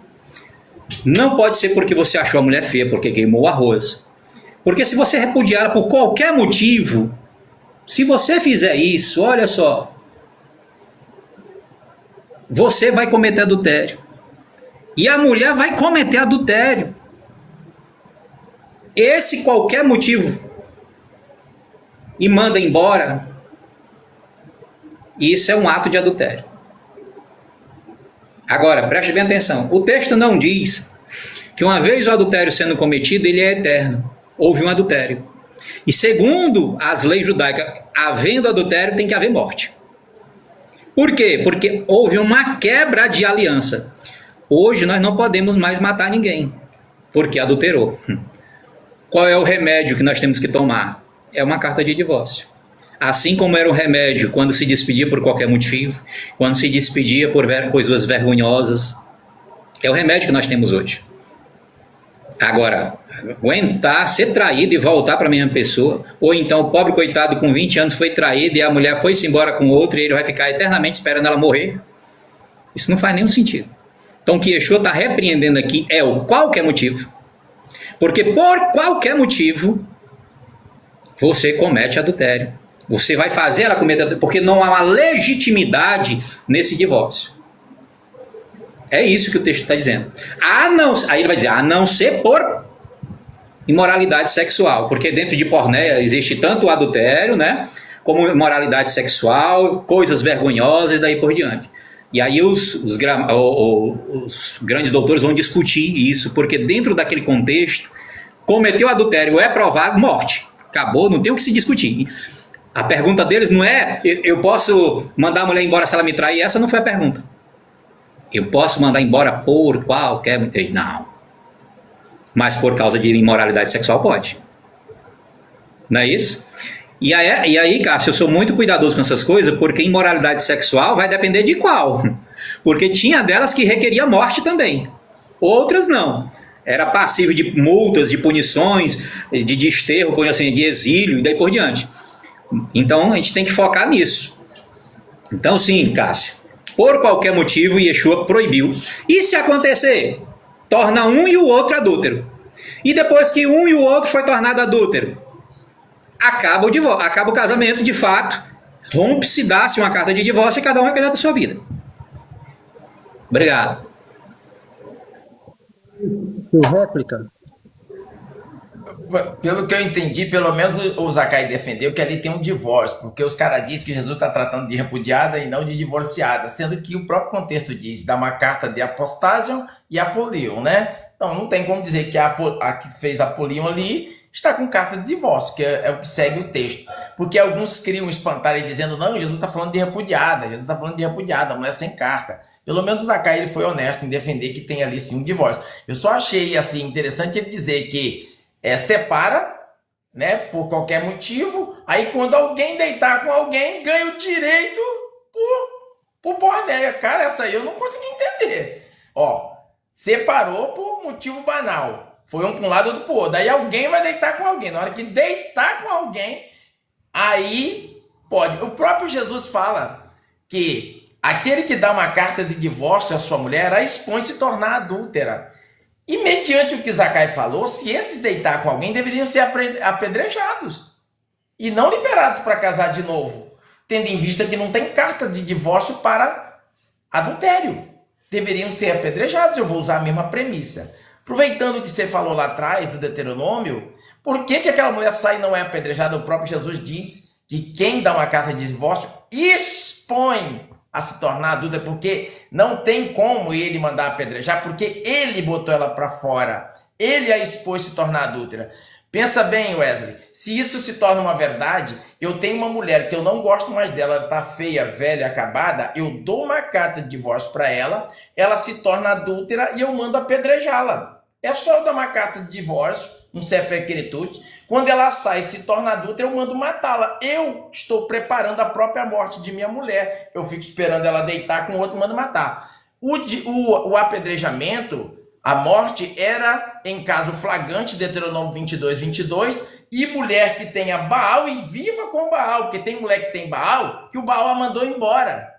Não pode ser porque você achou a mulher feia, porque queimou o arroz. Porque se você repudiar ela por qualquer motivo, se você fizer isso, olha só, você vai cometer adultério. E a mulher vai cometer adultério. Esse qualquer motivo. E manda embora. Isso é um ato de adultério. Agora, preste bem atenção. O texto não diz que uma vez o adultério sendo cometido, ele é eterno. Houve um adultério. E segundo as leis judaicas, havendo adultério, tem que haver morte. Por quê? Porque houve uma quebra de aliança. Hoje nós não podemos mais matar ninguém, porque adulterou. Qual é o remédio que nós temos que tomar? É uma carta de divórcio. Assim como era o remédio quando se despedia por qualquer motivo, quando se despedia por coisas vergonhosas, é o remédio que nós temos hoje. Agora, aguentar, ser traído e voltar para a mesma pessoa, ou então o pobre coitado com 20 anos foi traído e a mulher foi-se embora com outro e ele vai ficar eternamente esperando ela morrer, isso não faz nenhum sentido. Então o que Yeshua está repreendendo aqui é o qualquer motivo, porque por qualquer motivo você comete adultério. Você vai fazer ela cometer adultério, porque não há uma legitimidade nesse divórcio. É isso que o texto está dizendo. Aí ele vai dizer, a não ser por imoralidade sexual, porque dentro de pornéia existe tanto o adultério, né, como imoralidade sexual, coisas vergonhosas e daí por diante. E aí os grandes doutores vão discutir isso, porque dentro daquele contexto, cometeu adultério, é provado, morte. Acabou, não tem o que se discutir. A pergunta deles não é, eu posso mandar a mulher embora se ela me trair? Essa não foi a pergunta. Eu posso mandar embora por qualquer... Não. Mas por causa de imoralidade sexual pode. Não é isso? E aí, Cássio, eu sou muito cuidadoso com essas coisas, porque imoralidade sexual vai depender de qual. Porque tinha delas que requeria morte também. Outras não. Era passível de multas, de punições, de desterro, assim, de exílio e daí por diante. Então a gente tem que focar nisso. Então sim, Cássio, por qualquer motivo Yeshua proibiu. E se acontecer? Torna um e o outro adúltero. E depois que um e o outro foi tornado adúltero, acaba o divórcio, acaba o casamento de fato, rompe-se, dá-se uma carta de divórcio e cada um vai cuidar da sua vida. Obrigado. Réplica. Pelo que eu entendi, pelo menos o Zacai defendeu que ali tem um divórcio, porque os caras dizem que Jesus está tratando de repudiada e não de divorciada, sendo que o próprio contexto diz, dá uma carta de apostásion e apolion, né? Então não tem como dizer que a que fez apolion ali está com carta de divórcio, que é o que segue o texto. Porque alguns criam espantalho dizendo, não, Jesus está falando de repudiada, Jesus está falando de repudiada, a mulher sem carta. Pelo menos o Zacai ele foi honesto em defender que tem ali sim um divórcio. Eu só achei assim interessante ele dizer que separa, né, por qualquer motivo, aí quando alguém deitar com alguém, ganha o direito por pornéia. Cara, essa aí eu não consegui entender. Ó, separou por motivo banal. Foi um para um lado, outro para o outro. Daí alguém vai deitar com alguém. Na hora que deitar com alguém, aí pode. O próprio Jesus fala que aquele que dá uma carta de divórcio à sua mulher, a expõe se tornar adúltera. E mediante o que Zacai falou, se esses deitar com alguém, deveriam ser apedrejados e não liberados para casar de novo, tendo em vista que não tem carta de divórcio para adultério. Deveriam ser apedrejados, eu vou usar a mesma premissa. Aproveitando o que você falou lá atrás, do Deuteronômio, por que aquela mulher sai e não é apedrejada? O próprio Jesus diz que quem dá uma carta de divórcio expõe a se tornar adúltera, porque não tem como ele mandar apedrejar, porque ele botou ela para fora, ele a expôs se tornar adúltera. Pensa bem, Wesley, se isso se torna uma verdade, eu tenho uma mulher que eu não gosto mais dela, ela tá feia, velha, acabada, eu dou uma carta de divórcio para ela, ela se torna adúltera e eu mando apedrejá-la. É só eu dar uma carta de divórcio, um sefer-queritut. Quando ela sai e se torna adulta, eu mando matá-la. Eu estou preparando a própria morte de minha mulher. Eu fico esperando ela deitar com o outro e mando matar. O apedrejamento, a morte, era em caso flagrante, Deuteronômio 22, e mulher que tenha Baal e viva com Baal, porque tem mulher que tem Baal, que o Baal a mandou embora.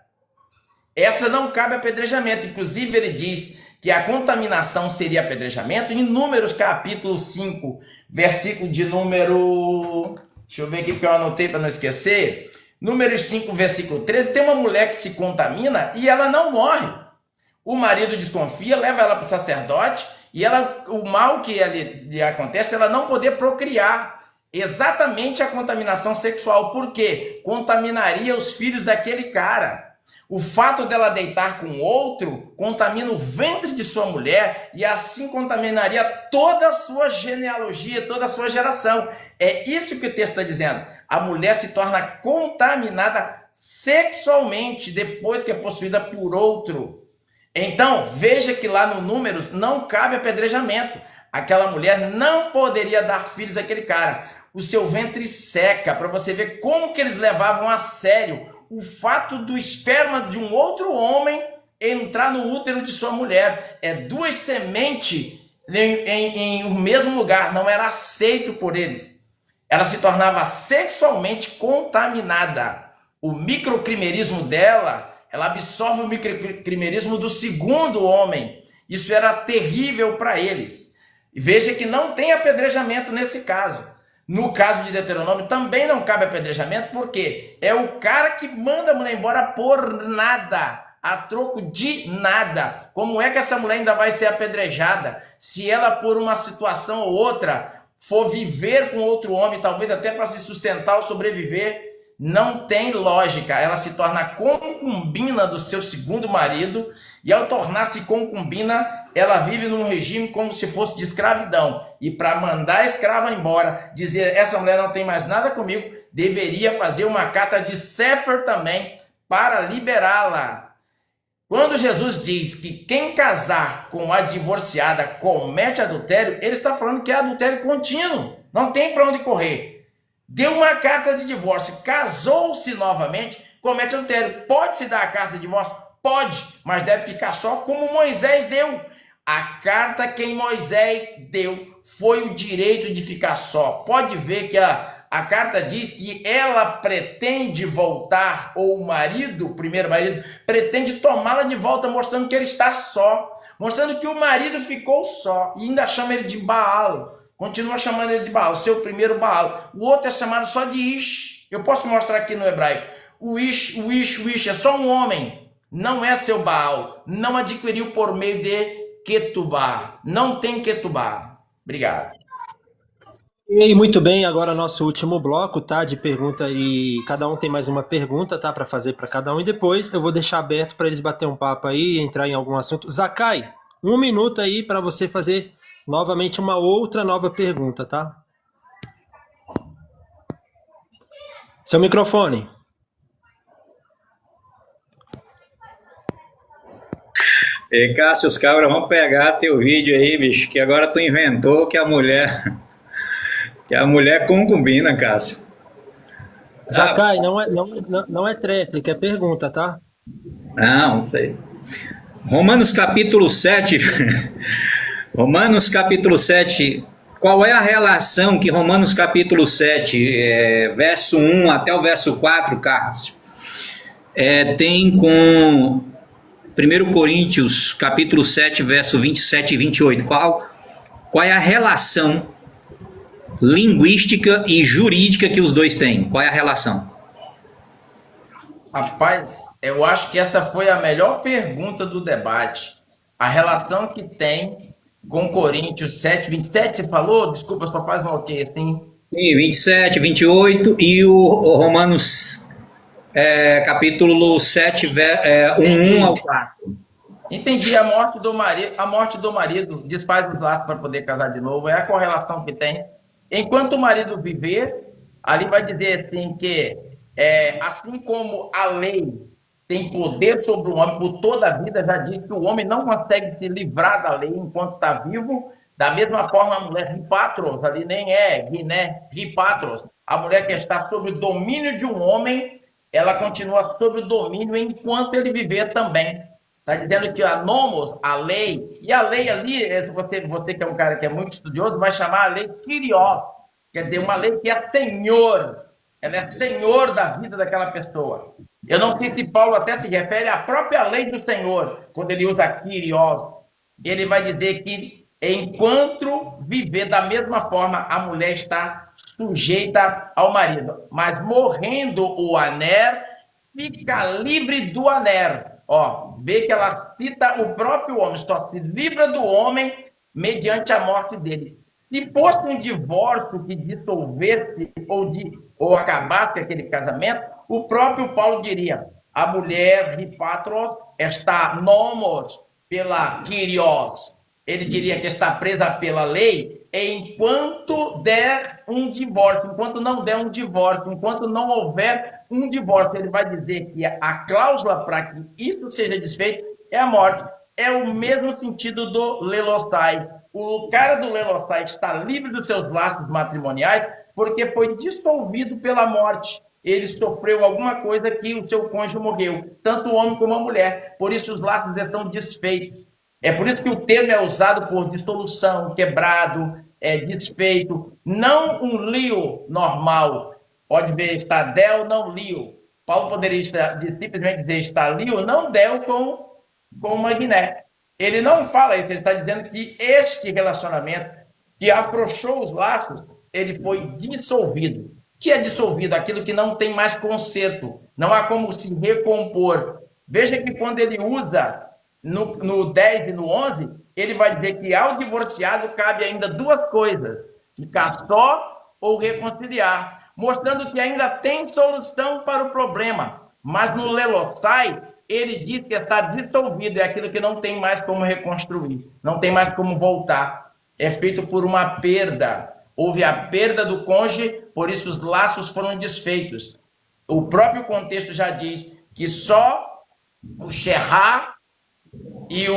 Essa não cabe apedrejamento. Inclusive, ele diz que a contaminação seria apedrejamento em Números capítulo 5, versículo de número... Deixa eu ver aqui porque eu anotei para não esquecer. Números 5, versículo 13. Tem uma mulher que se contamina e ela não morre. O marido desconfia, leva ela para o sacerdote e ela, o mal que lhe acontece, ela não poder procriar. Exatamente a contaminação sexual. Por quê? Contaminaria os filhos daquele cara. O fato dela deitar com outro contamina o ventre de sua mulher e assim contaminaria toda a sua genealogia, toda a sua geração. É isso que o texto está dizendo. A mulher se torna contaminada sexualmente depois que é possuída por outro. Então, veja que lá no Números não cabe apedrejamento. Aquela mulher não poderia dar filhos àquele cara. O seu ventre seca, para você ver como que eles levavam a sério o fato do esperma de um outro homem entrar no útero de sua mulher. É duas sementes em um mesmo lugar, não era aceito por eles. Ela se tornava sexualmente contaminada. O microcrimerismo dela, ela absorve o microcrimerismo do segundo homem. Isso era terrível para eles. E veja que não tem apedrejamento nesse caso. No caso de Deuteronômio, também não cabe apedrejamento, porque é o cara que manda a mulher embora por nada, a troco de nada. Como é que essa mulher ainda vai ser apedrejada se ela, por uma situação ou outra, for viver com outro homem, talvez até para se sustentar ou sobreviver? Não tem lógica. Ela se torna concubina do seu segundo marido, e ao tornar-se concubina, ela vive num regime como se fosse de escravidão. E para mandar a escrava embora, dizer essa mulher não tem mais nada comigo, deveria fazer uma carta de sefer também para liberá-la. Quando Jesus diz que quem casar com a divorciada comete adultério, ele está falando que é adultério contínuo. Não tem para onde correr. deu uma carta de divórcio, casou-se novamente, comete adultério. Pode-se dar a carta de divórcio? Pode, mas deve ficar só como Moisés deu. A carta que Moisés deu foi o direito de ficar só. Pode ver que a carta diz que ela pretende voltar, ou o marido, o primeiro marido, pretende tomá-la de volta, mostrando que ele está só, mostrando que o marido ficou só, e ainda chama ele de Baal, continua chamando ele de Baal, seu primeiro Baal. O outro é chamado só de Ish. Eu posso mostrar aqui no hebraico. O Ish é só um homem, não é seu Baal, não adquiriu por meio de Ketubá, não tem Ketubá. Obrigado. E muito bem, agora nosso último bloco, tá, de pergunta, e cada um tem mais uma pergunta, tá, para fazer para cada um, e depois eu vou deixar aberto para eles bater um papo aí, entrar em algum assunto. Zakai, 1 minuto aí para você fazer novamente uma outra nova pergunta, tá? Seu microfone. E Cássio, os cabras vão pegar teu vídeo aí, bicho, que agora tu inventou que a mulher é concubina, Cássio. Zakai, não é tréplica, é pergunta, tá? Não sei. Romanos capítulo 7. Romanos capítulo 7. Qual é a relação que Romanos capítulo 7, verso 1 até o verso 4, Cássio, tem com 1 Coríntios capítulo 7, verso 27 e 28? Qual é a relação linguística e jurídica que os dois têm? Qual é a relação? Rapaz, eu acho que essa foi a melhor pergunta do debate. A relação que tem com Coríntios 7, 27, você falou? Desculpa, só faz um ok, assim. Sim, 27, 28 e o Romanos capítulo 7, 1 ao 4. Entendi, a morte do marido desfaz os laços para poder casar de novo, é a correlação que tem. Enquanto o marido viver, ali vai dizer assim que, assim como a lei tem poder sobre o homem por toda a vida, já diz que o homem não consegue se livrar da lei enquanto está vivo. Da mesma forma, a mulher ripatros, ali nem é guiné, ripatros, a mulher que está sob o domínio de um homem, ela continua sob o domínio enquanto ele viver também. Está dizendo que a nomos, a lei, e a lei ali, você que é um cara que é muito estudioso, vai chamar a lei Kyrios, quer dizer, uma lei que é senhor, ela é senhor da vida daquela pessoa. Eu não sei se Paulo até se refere à própria lei do Senhor, quando ele usa Kyrios. Ele vai dizer que enquanto viver da mesma forma, a mulher está sujeita ao marido, mas morrendo o aner, fica livre do aner. Ó, vê que ela cita o próprio homem, só se livra do homem mediante a morte dele. Se fosse um divórcio que dissolvesse ou acabasse aquele casamento, o próprio Paulo diria, a mulher ripatros está nomos pela Kyrios. Ele diria que está presa pela lei enquanto der um divórcio, enquanto não der um divórcio, enquanto não houver um divórcio. Ele vai dizer que a cláusula para que isso seja desfeito é a morte. É o mesmo sentido do lelostai. O cara do lelostai está livre dos seus laços matrimoniais porque foi dissolvido pela morte. Ele sofreu alguma coisa que o seu cônjuge morreu, tanto o homem como a mulher. Por isso os laços estão desfeitos. É por isso que o termo é usado por dissolução, quebrado, desfeito. Não um lio normal. Pode ver, está del, não lio. Paulo poderia simplesmente dizer está lio, não del com uma guiné. Ele não fala isso, ele está dizendo que este relacionamento que afrouxou os laços, ele foi dissolvido. O que é dissolvido? Aquilo que não tem mais conserto. Não há como se recompor. Veja que quando ele usa no 10 e no 11, ele vai dizer que ao divorciado cabe ainda duas coisas: ficar só ou reconciliar, mostrando que ainda tem solução para o problema. Mas no lelosai, ele diz que está dissolvido, é aquilo que não tem mais como reconstruir, não tem mais como voltar. É feito por uma perda. Houve a perda do cônjuge, por isso os laços foram desfeitos. O próprio contexto já diz que só o Sherrá e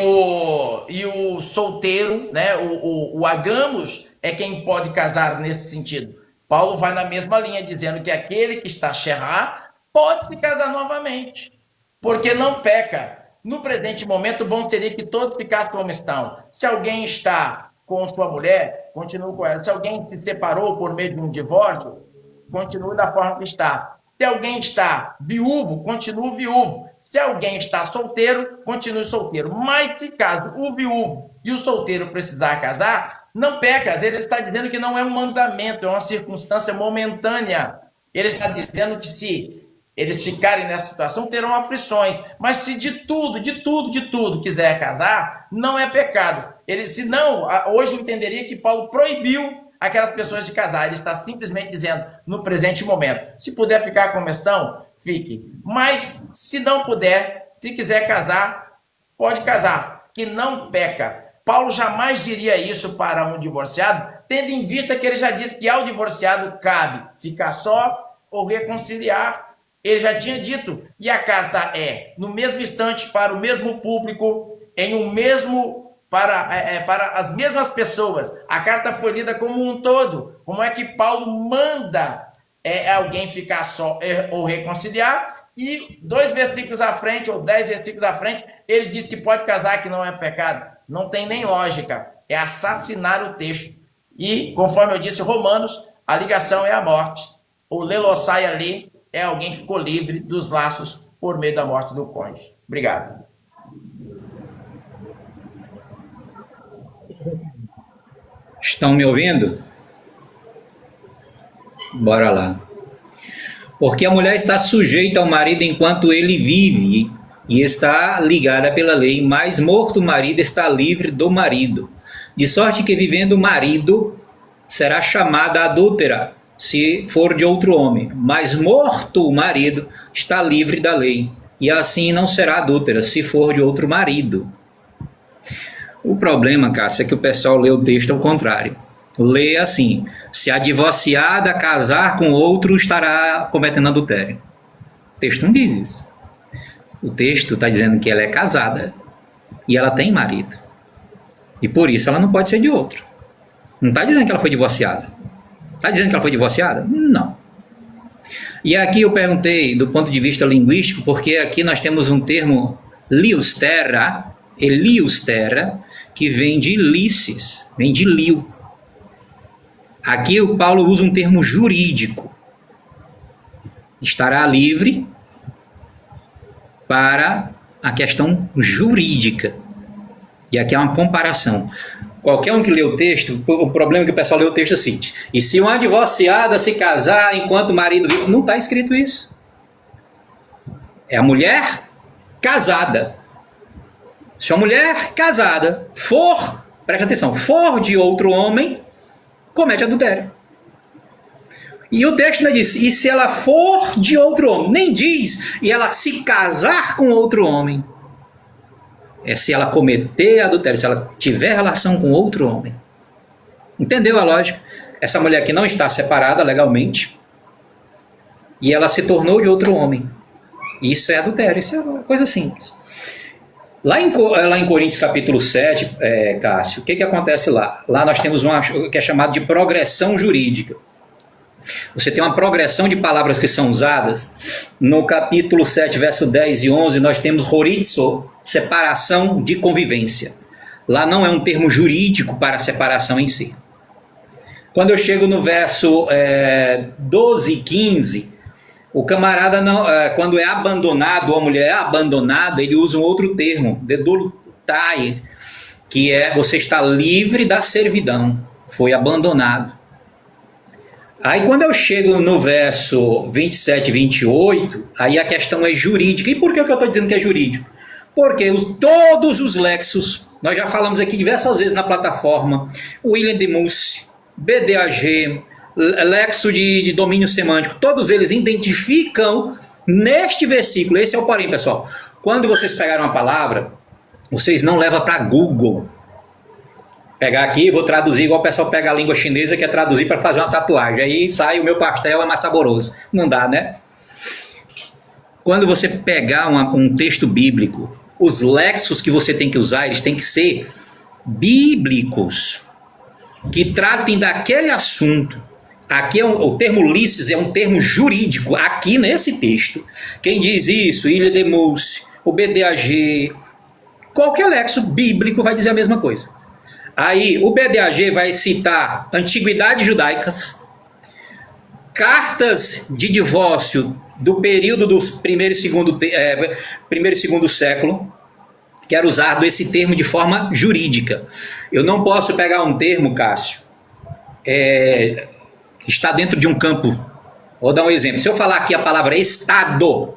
o solteiro, né, o agamos, é quem pode casar nesse sentido. Paulo vai na mesma linha, dizendo que aquele que está Sherá pode se casar novamente, porque não peca. No presente momento, bom seria que todos ficassem como estão. Se alguém está com sua mulher, continue com ela. Se alguém se separou por meio de um divórcio, continue da forma que está. Se alguém está viúvo, continue viúvo. Se alguém está solteiro, continue solteiro. Mas se caso o viúvo e o solteiro precisar casar, não peca. Às vezes ele está dizendo que não é um mandamento, é uma circunstância momentânea. Ele está dizendo que se eles ficarem nessa situação, terão aflições. Mas se de tudo quiser casar, não é pecado. Ele, se não, hoje eu entenderia que Paulo proibiu aquelas pessoas de casar. Ele está simplesmente dizendo, no presente momento, se puder ficar como estão, fique. Mas, se não puder, se quiser casar, pode casar, que não peca. Paulo jamais diria isso para um divorciado, tendo em vista que ele já disse que ao divorciado cabe ficar só ou reconciliar. Ele já tinha dito, e a carta é no mesmo instante, para o mesmo público, em um mesmo, para as mesmas pessoas. A carta foi lida como um todo. Como é que Paulo manda alguém ficar só ou reconciliar, e 2 versículos à frente, ou 10 versículos à frente, ele diz que pode casar, que não é pecado. Não tem nem lógica, é assassinar o texto. E, conforme eu disse, Romanos, a ligação é a morte. O lelossai ali é alguém que ficou livre dos laços por meio da morte do cônjuge. Obrigado. Estão me ouvindo? Bora lá. Porque a mulher está sujeita ao marido enquanto ele vive e está ligada pela lei, mas morto o marido está livre do marido. De sorte que vivendo o marido será chamada adúltera, se for de outro homem, mas morto o marido está livre da lei, e assim não será adúltera, se for de outro marido. O problema, Cássio, é que o pessoal lê o texto ao contrário. Lê assim, se a divorciada casar com outro, estará cometendo adultério. O texto não diz isso. O texto está dizendo que ela é casada e ela tem marido. E por isso ela não pode ser de outro. Não está dizendo que ela foi divorciada. Está dizendo que ela foi divorciada? Não. E aqui eu perguntei do ponto de vista linguístico, porque aqui nós temos um termo liusterra, eliusterra, que vem de licis, vem de liu. Aqui o Paulo usa um termo jurídico. Estará livre para a questão jurídica. E aqui é uma comparação. Qualquer um que lê o texto, o problema é que o pessoal lê o texto assim, e se uma divorciada se casar enquanto o marido vive, não está escrito isso. É a mulher casada. Se a mulher casada for, presta atenção, for de outro homem, comete adultério. E o texto ainda diz, e se ela for de outro homem, nem diz, e ela se casar com outro homem. É se ela cometer adultério, se ela tiver relação com outro homem. Entendeu a lógica? Essa mulher que não está separada legalmente, e ela se tornou de outro homem. Isso é adultério, isso é uma coisa simples. Lá em Coríntios capítulo 7, Cássio, o que acontece lá? Lá nós temos uma que é chamada de progressão jurídica. Você tem uma progressão de palavras que são usadas. No capítulo 7, verso 10 e 11, nós temos horizo, separação de convivência. Lá não é um termo jurídico para a separação em si. Quando eu chego no verso 12 e 15, o camarada, não, quando é abandonado, ou a mulher é abandonada, ele usa um outro termo, dedolutai, que é você está livre da servidão, foi abandonado. Aí quando eu chego no verso 27 e 28, aí a questão é jurídica. E por que eu estou dizendo que é jurídico? Porque todos os lexos, nós já falamos aqui diversas vezes na plataforma, William de Musse, BDAG, lexo de domínio semântico, todos eles identificam neste versículo, esse é o porém, pessoal. Quando vocês pegaram uma palavra, vocês não levam para Google. Pegar aqui, vou traduzir igual o pessoal pega a língua chinesa, que é traduzir para fazer uma tatuagem. Aí sai o meu pastel, é mais saboroso. Não dá, né? Quando você pegar um texto bíblico, os lexos que você tem que usar, eles têm que ser bíblicos, que tratem daquele assunto. Aqui o termo licis é um termo jurídico. Aqui nesse texto, quem diz isso, Ilha de Mousse, o BDAG, qualquer lexo bíblico vai dizer a mesma coisa. Aí o BDAG vai citar antiguidades judaicas, cartas de divórcio do período dos primeiro e segundo século, que era usado esse termo de forma jurídica. Eu não posso pegar um termo, Cássio, que está dentro de um campo. Vou dar um exemplo. Se eu falar aqui a palavra Estado,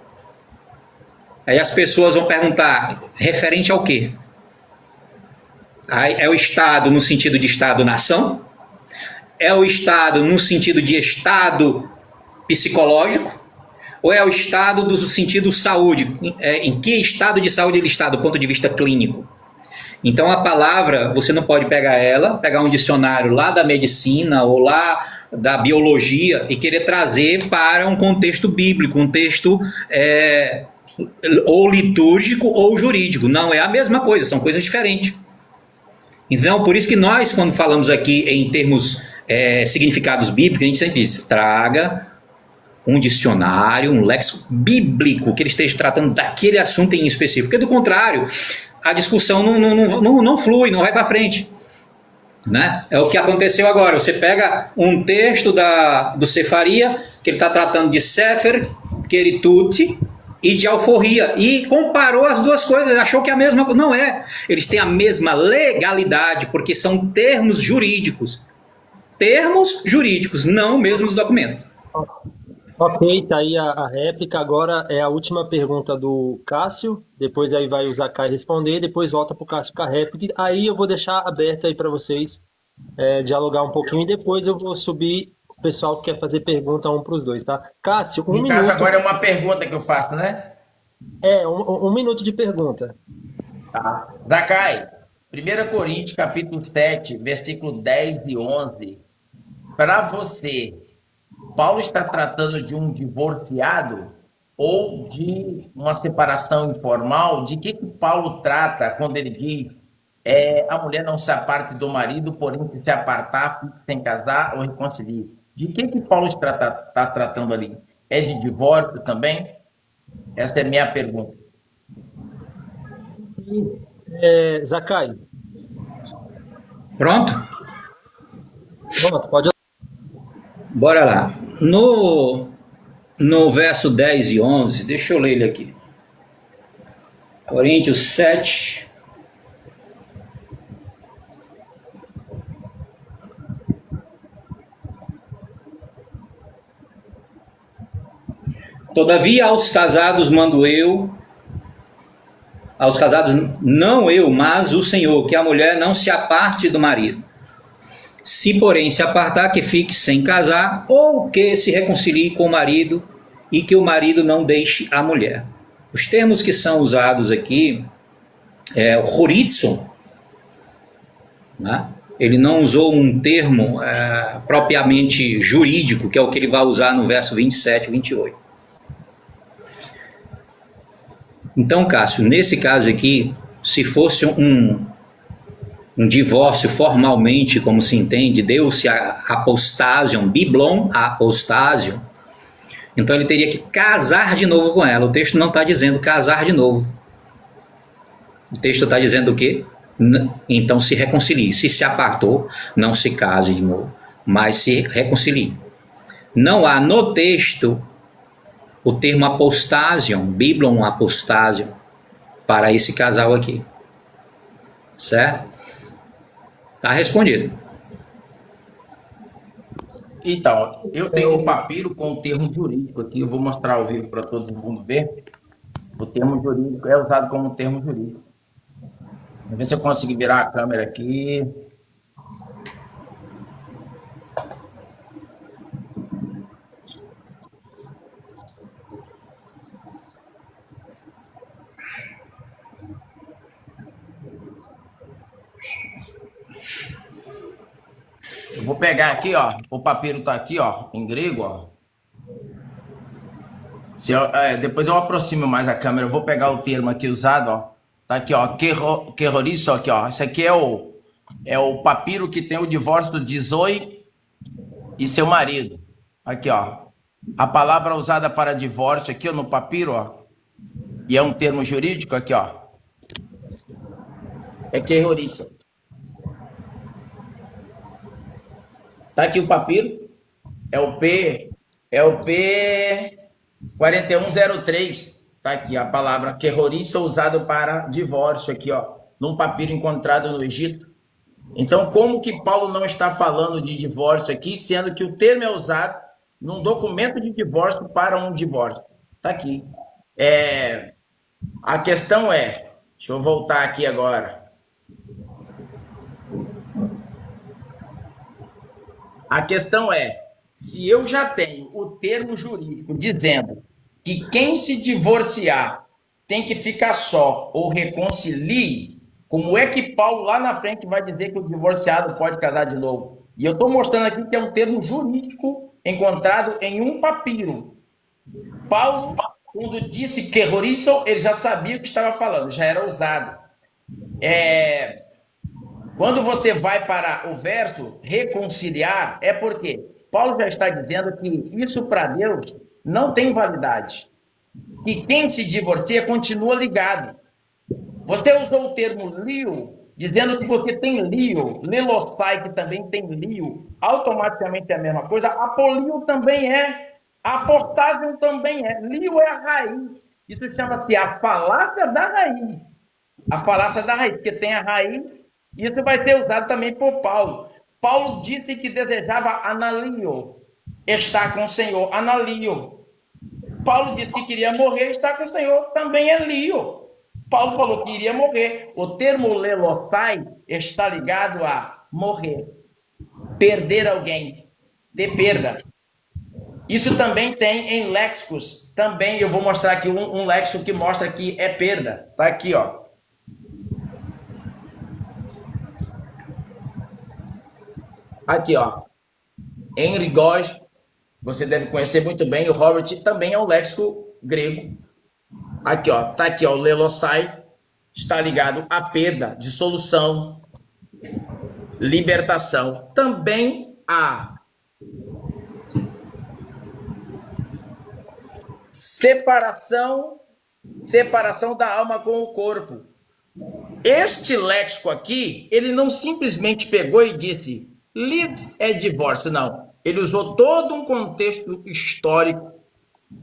aí as pessoas vão perguntar, referente ao quê? Aí é o Estado no sentido de Estado-nação? É o Estado no sentido de Estado psicológico? Ou é o Estado do sentido saúde? Em que estado de saúde ele está do ponto de vista clínico? Então a palavra, você não pode pegar um dicionário lá da medicina ou lá da biologia e querer trazer para um contexto bíblico, um texto ou litúrgico ou jurídico. Não é a mesma coisa, são coisas diferentes. Então, por isso que nós, quando falamos aqui em termos significados bíblicos, a gente sempre diz, traga um dicionário, um léxico bíblico, que ele esteja tratando daquele assunto em específico. Porque, do contrário, a discussão não flui, não vai para frente. Né? É o que aconteceu agora. Você pega um texto do Cefaria, que ele está tratando de Sefer, Keritut e de alforria, e comparou as duas coisas, achou que é a mesma coisa. Não é. Eles têm a mesma legalidade, porque são termos jurídicos. Termos jurídicos, não mesmos documentos. Ok, tá aí a réplica. Agora é a última pergunta do Cássio. Depois aí vai o Zacai responder. Depois volta para o Cássio com a réplica. Aí eu vou deixar aberto aí para vocês dialogar um pouquinho. E depois eu vou subir o pessoal que quer fazer pergunta um para os dois, tá? Cássio, um minuto. Caso agora é uma pergunta que eu faço, né? Um minuto de pergunta. Tá. Zacai, 1 Coríntios capítulo 7, versículo 10 e 11. Para você, Paulo está tratando de um divorciado ou de uma separação informal? De que Paulo trata quando ele diz a mulher não se aparte do marido, porém se apartar, fique sem casar ou reconcilie? De que Paulo está tratando ali? É de divórcio também? Essa é a minha pergunta. Zacai. Pronto? Pronto, pode. Bora lá. No verso 10 e 11, deixa eu ler ele aqui. Coríntios 7. Todavia aos casados mando eu, aos casados não eu, mas o Senhor, que a mulher não se aparte do marido. Se, porém, se apartar, que fique sem casar, ou que se reconcilie com o marido e que o marido não deixe a mulher. Os termos que são usados aqui é o horizo, né? Ele não usou um termo propriamente jurídico, que é o que ele vai usar no verso 27 e 28. Então, Cássio, nesse caso aqui, se fosse um divórcio formalmente, como se entende, deu-se a apostasion, biblon apostasion, então ele teria que casar de novo com ela. O texto não está dizendo casar de novo. O texto está dizendo o quê? Então se reconcilie. Se se apartou, não se case de novo, mas se reconcilie. Não há no texto o termo apostasion, biblon apostasion, para esse casal aqui. Certo? Está respondido. Então, eu tenho um papiro com o termo jurídico aqui, eu vou mostrar ao vivo para todo mundo ver. O termo jurídico é usado como termo jurídico. Vamos ver se eu consigo virar a câmera aqui. Eu vou pegar aqui, ó. O papiro tá aqui, ó, em grego, ó. Depois eu aproximo mais a câmera. Eu vou pegar o termo aqui usado, ó. Tá aqui, ó. Queroriço aqui, ó. Esse aqui é o papiro que tem o divórcio do Dizoi e seu marido. Aqui, ó. A palavra usada para divórcio aqui, ó, no papiro, ó. E é um termo jurídico aqui, ó. É queroriço. Tá aqui o papiro. É o P 4103. Tá aqui a palavra queroriço usado para divórcio aqui, ó, num papiro encontrado no Egito. Então, como que Paulo não está falando de divórcio aqui, sendo que o termo é usado num documento de divórcio para um divórcio? Tá aqui. A questão é, deixa eu voltar aqui agora. A questão é, se eu já tenho o termo jurídico dizendo que quem se divorciar tem que ficar só ou reconcilie, como é que Paulo lá na frente vai dizer que o divorciado pode casar de novo? E eu estou mostrando aqui que é um termo jurídico encontrado em um papiro. Paulo, quando disse queroriço, ele já sabia o que estava falando, já era usado. Quando você vai para o verso reconciliar, é porque Paulo já está dizendo que isso para Deus não tem validade. E quem se divorcia continua ligado. Você usou o termo lio, dizendo que porque tem lio, lelostai, que também tem lio, automaticamente é a mesma coisa. Apolio também é. Apostágio também é. Lio é a raiz. Isso chama-se a falácia da raiz. A falácia da raiz, porque tem a raiz. Isso vai ser usado também por Paulo. Paulo disse que desejava analio, estar com o Senhor, analio. Paulo disse que queria morrer, estar com o Senhor, também é lio. Paulo falou que iria morrer. O termo lelostai está ligado a morrer, perder alguém, ter perda. Isso também tem em léxicos. Também eu vou mostrar aqui um léxico que mostra que é perda. Tá aqui, ó. Aqui, ó. Henry Gouge, você deve conhecer muito bem. O Robert também é um léxico grego. Aqui, ó. Tá aqui, ó. O lelosai está ligado à perda, dissolução, libertação. Também a separação da alma com o corpo. Este léxico aqui, ele não simplesmente pegou e disse lis é divórcio, não. Ele usou todo um contexto histórico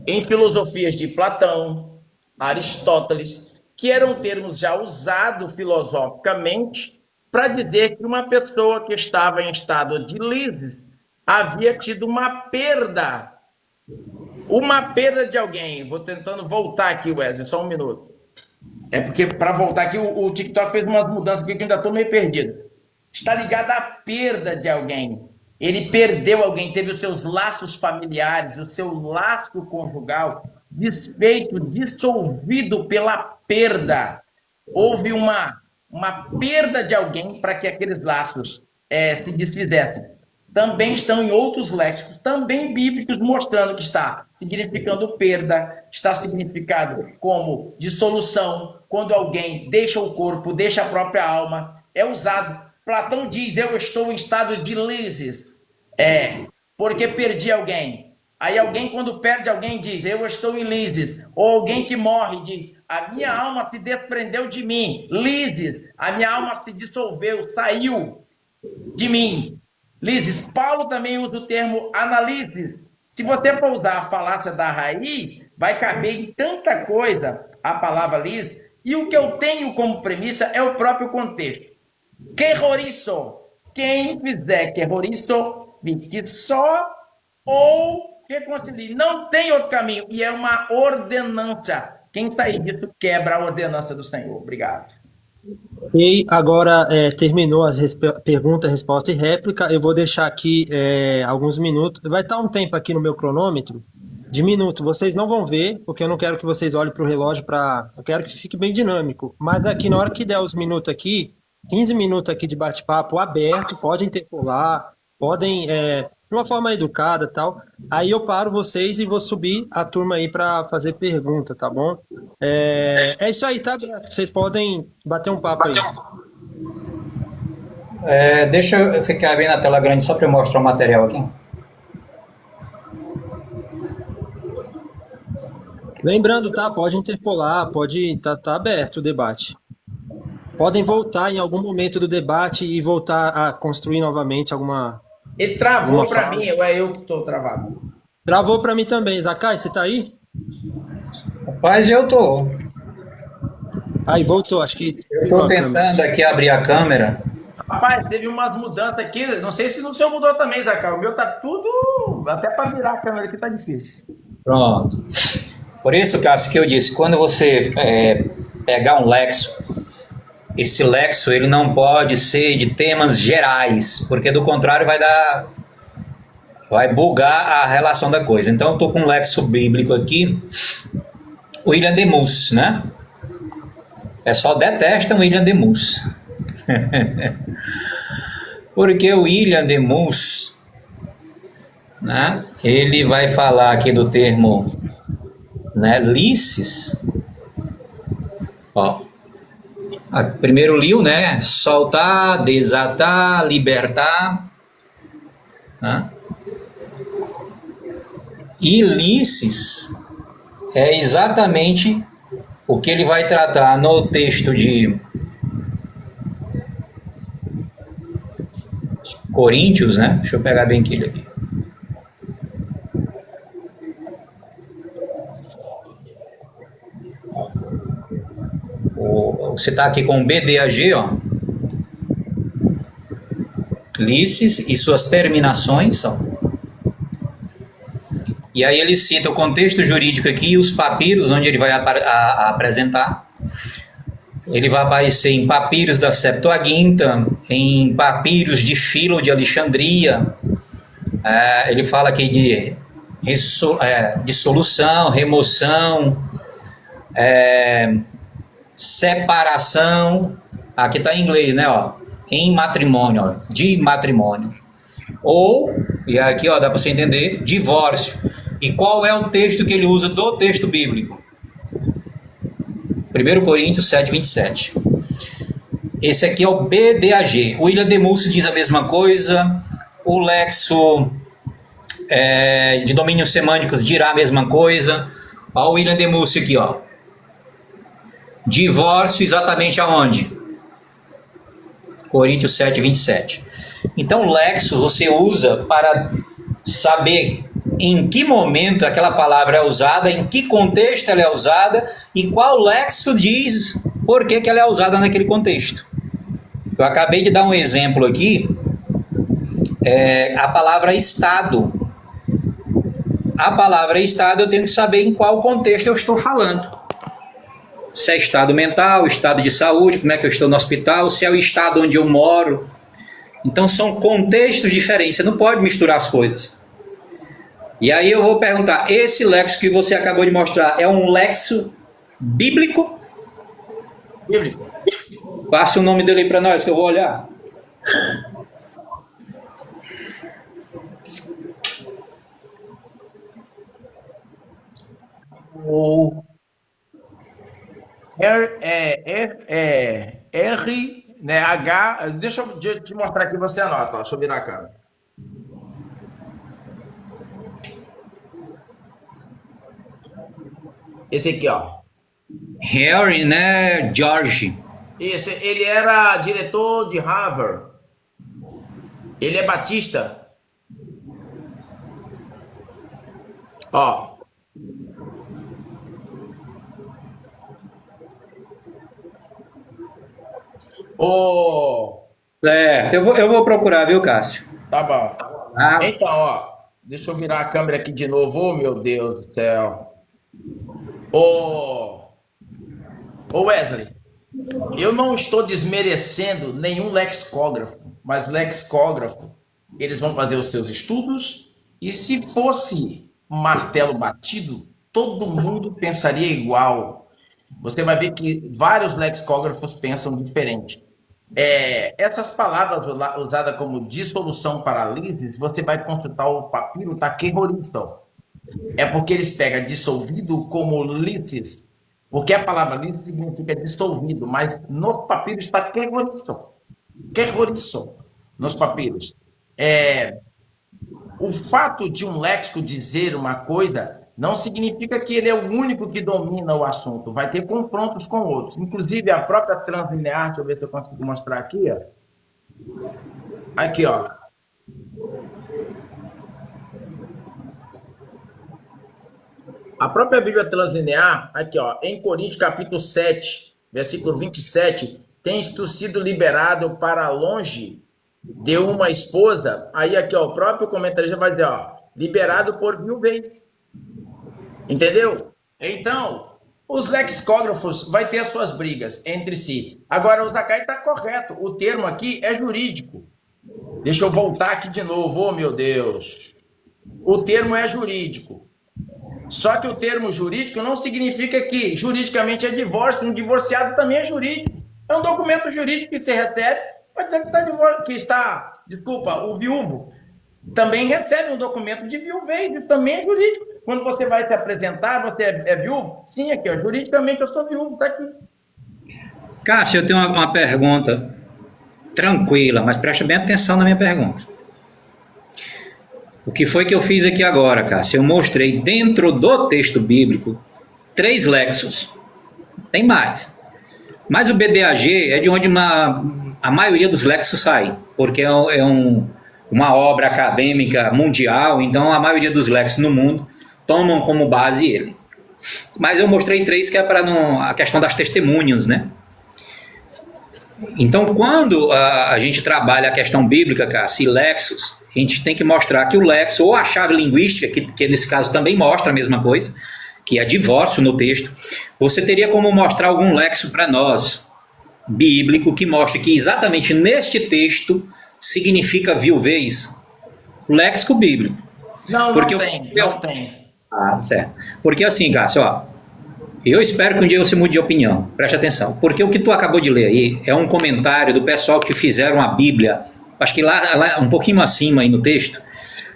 em filosofias de Platão, Aristóteles, que eram termos já usados filosoficamente para dizer que uma pessoa que estava em estado de lisis havia tido uma perda de alguém. Vou tentando voltar aqui, Wesley, só um minuto. É porque para voltar aqui o TikTok fez umas mudanças aqui que eu ainda estou meio perdido. Está ligado à perda de alguém. Ele perdeu alguém, teve os seus laços familiares, o seu laço conjugal desfeito, dissolvido pela perda. Houve uma perda de alguém para que aqueles laços se desfizessem. Também estão em outros léxicos, também bíblicos, mostrando que está significando perda, está significado como dissolução, quando alguém deixa o corpo, deixa a própria alma, é usado. Platão diz, eu estou em estado de lisis, porque perdi alguém. Aí alguém, quando perde alguém, diz, eu estou em lisis. Ou alguém que morre diz, a minha alma se desprendeu de mim, lisis, a minha alma se dissolveu, saiu de mim. Lisis. Paulo também usa o termo analises. Se você for usar a falácia da raiz, vai caber em tanta coisa a palavra lisis, e o que eu tenho como premissa é o próprio contexto. Queroriço. Quem fizer queroriço, fique só ou reconcilie. Não tem outro caminho. E é uma ordenança. Quem sair disso quebra a ordenança do Senhor. Obrigado. E agora terminou as perguntas, resposta e réplica. Eu vou deixar aqui alguns minutos. Vai estar um tempo aqui no meu cronômetro de minuto. Vocês não vão ver, porque eu não quero que vocês olhem para o relógio. Eu quero que fique bem dinâmico. Mas aqui, na hora que der os minutos aqui, 15 minutos aqui de bate-papo aberto, podem interpolar, podem, de uma forma educada e tal. Aí eu paro vocês e vou subir a turma aí para fazer pergunta, tá bom? É isso aí, tá? Vocês podem bater um papo aí. Deixa eu ficar bem na tela grande só para eu mostrar o material aqui. Lembrando, tá? Pode interpolar, pode. Tá aberto o debate. Podem voltar em algum momento do debate e voltar a construir novamente alguma Ele travou para fala. mim, ou é eu que estou travado? Travou para mim também. Zakai, você tá aí? Rapaz, eu tô. Aí, voltou. Acho que Eu tirou tô a câmera. tentando aqui abrir a câmera. Rapaz, teve umas mudanças aqui. Não sei se no seu mudou também, Zacal. O meu tá tudo. Até para virar a câmera aqui tá difícil. Pronto. Por isso, Cássio, que eu disse, quando você pegar um lexo, esse lexo ele não pode ser de temas gerais, porque do contrário vai bugar a relação da coisa. Então eu estou com um lexo bíblico aqui, William Demus, né? O pessoal detesta o William Demus. Porque o William Demus, né, ele vai falar aqui do termo, né, lices. Ó, primeiro liu, né, soltar, desatar, libertar, né? E lices é exatamente o que ele vai tratar no texto de Coríntios, né? Deixa eu pegar bem aqui. Você está aqui com o BDAG, ó. Lices e suas terminações, ó. E aí ele cita o contexto jurídico aqui e os papiros, onde ele vai apresentar. Ele vai aparecer em papiros da Septuaginta, em papiros de Filo de Alexandria. Ele fala aqui de dissolução, remoção, separação. Aqui está em inglês, né? Ó, em matrimônio, ó, de matrimônio. Ou, e aqui ó, dá para você entender, divórcio. E qual é o texto que ele usa do texto bíblico? 1 Coríntios 7, 27. Esse aqui é o BDAG. O William Demus diz a mesma coisa. O Lexo de domínios semânticos dirá a mesma coisa. Ó, o William Demus aqui, ó. Divórcio exatamente aonde? Coríntios 7, 27. Então, o Lexo você usa para saber em que momento aquela palavra é usada, em que contexto ela é usada e qual lexo diz por que ela é usada naquele contexto. Eu acabei de dar um exemplo aqui, a palavra estado. A palavra estado eu tenho que saber em qual contexto eu estou falando. Se é estado mental, estado de saúde, como é que eu estou no hospital, se é o estado onde eu moro. Então são contextos diferentes, você não pode misturar as coisas. E aí eu vou perguntar, esse lexo que você acabou de mostrar é um lexo bíblico? Bíblico. Passe o nome dele aí para nós que eu vou olhar. O R, né, H, deixa eu te mostrar aqui, você anota, ó, deixa eu virar a câmera. Esse aqui, ó. Harry, né, George. Isso, ele era diretor de Harvard. Ele é batista. Ó. Certo, eu vou procurar, viu, Cássio? Tá bom. Ah. Então, ó, deixa eu virar a câmera aqui de novo. Oh, meu Deus do céu. Ô Wesley, eu não estou desmerecendo nenhum lexicógrafo, mas lexicógrafo, eles vão fazer os seus estudos e se fosse um martelo batido, todo mundo pensaria igual. Você vai ver que vários lexicógrafos pensam diferente. Essas palavras usadas como dissolução para lises, você vai consultar o papiro taquerroriston. É porque eles pegam dissolvido como lisis, porque a palavra lisis significa dissolvido, mas nos papiros está terrorisson, nos papiros. O fato de um léxico dizer uma coisa não significa que ele é o único que domina o assunto. Vai ter confrontos com outros. Inclusive, a própria translinear, deixa eu ver se eu consigo mostrar aqui, ó. Aqui, ó. A própria Bíblia translinear, aqui, ó, em Coríntios capítulo 7, versículo 27, tens tu sido liberado para longe de uma esposa. Aí aqui, ó, o próprio comentarista vai dizer, ó, liberado por viuvez. Entendeu? Então, os lexicógrafos vai ter as suas brigas entre si. Agora, o Zacai está correto. O termo aqui é jurídico. Deixa eu voltar aqui de novo. Oh, meu Deus. O termo é jurídico. Só que o termo jurídico não significa que juridicamente é divórcio. Um divorciado também é jurídico. É um documento jurídico que você recebe. Pode dizer o viúvo também recebe um documento de viuvez. Isso também é jurídico. Quando você vai se apresentar, você é viúvo? Sim, aqui, ó, juridicamente eu sou viúvo, tá aqui. Cássio, eu tenho uma pergunta tranquila, mas preste bem atenção na minha pergunta. O que foi que eu fiz aqui agora, Cássio? Eu mostrei dentro do texto bíblico 3 lexos. Tem mais. Mas o BDAG é de onde a maioria dos lexos sai, porque é uma obra acadêmica mundial, então a maioria dos lexos no mundo tomam como base ele. Mas eu mostrei 3 que é para a questão das testemunhas, né? Então, quando a gente trabalha a questão bíblica, Cássio, e lexos, a gente tem que mostrar que o lexo, ou a chave linguística, que nesse caso também mostra a mesma coisa, que é divórcio no texto, você teria como mostrar algum lexo para nós, bíblico, que mostre que exatamente neste texto significa viuvez? Léxico bíblico. Não tem. Ah, certo. Porque assim, Cássio, ó, eu espero que um dia você mude de opinião. Preste atenção. Porque o que tu acabou de ler aí é um comentário do pessoal que fizeram a Bíblia, acho que lá um pouquinho acima aí no texto,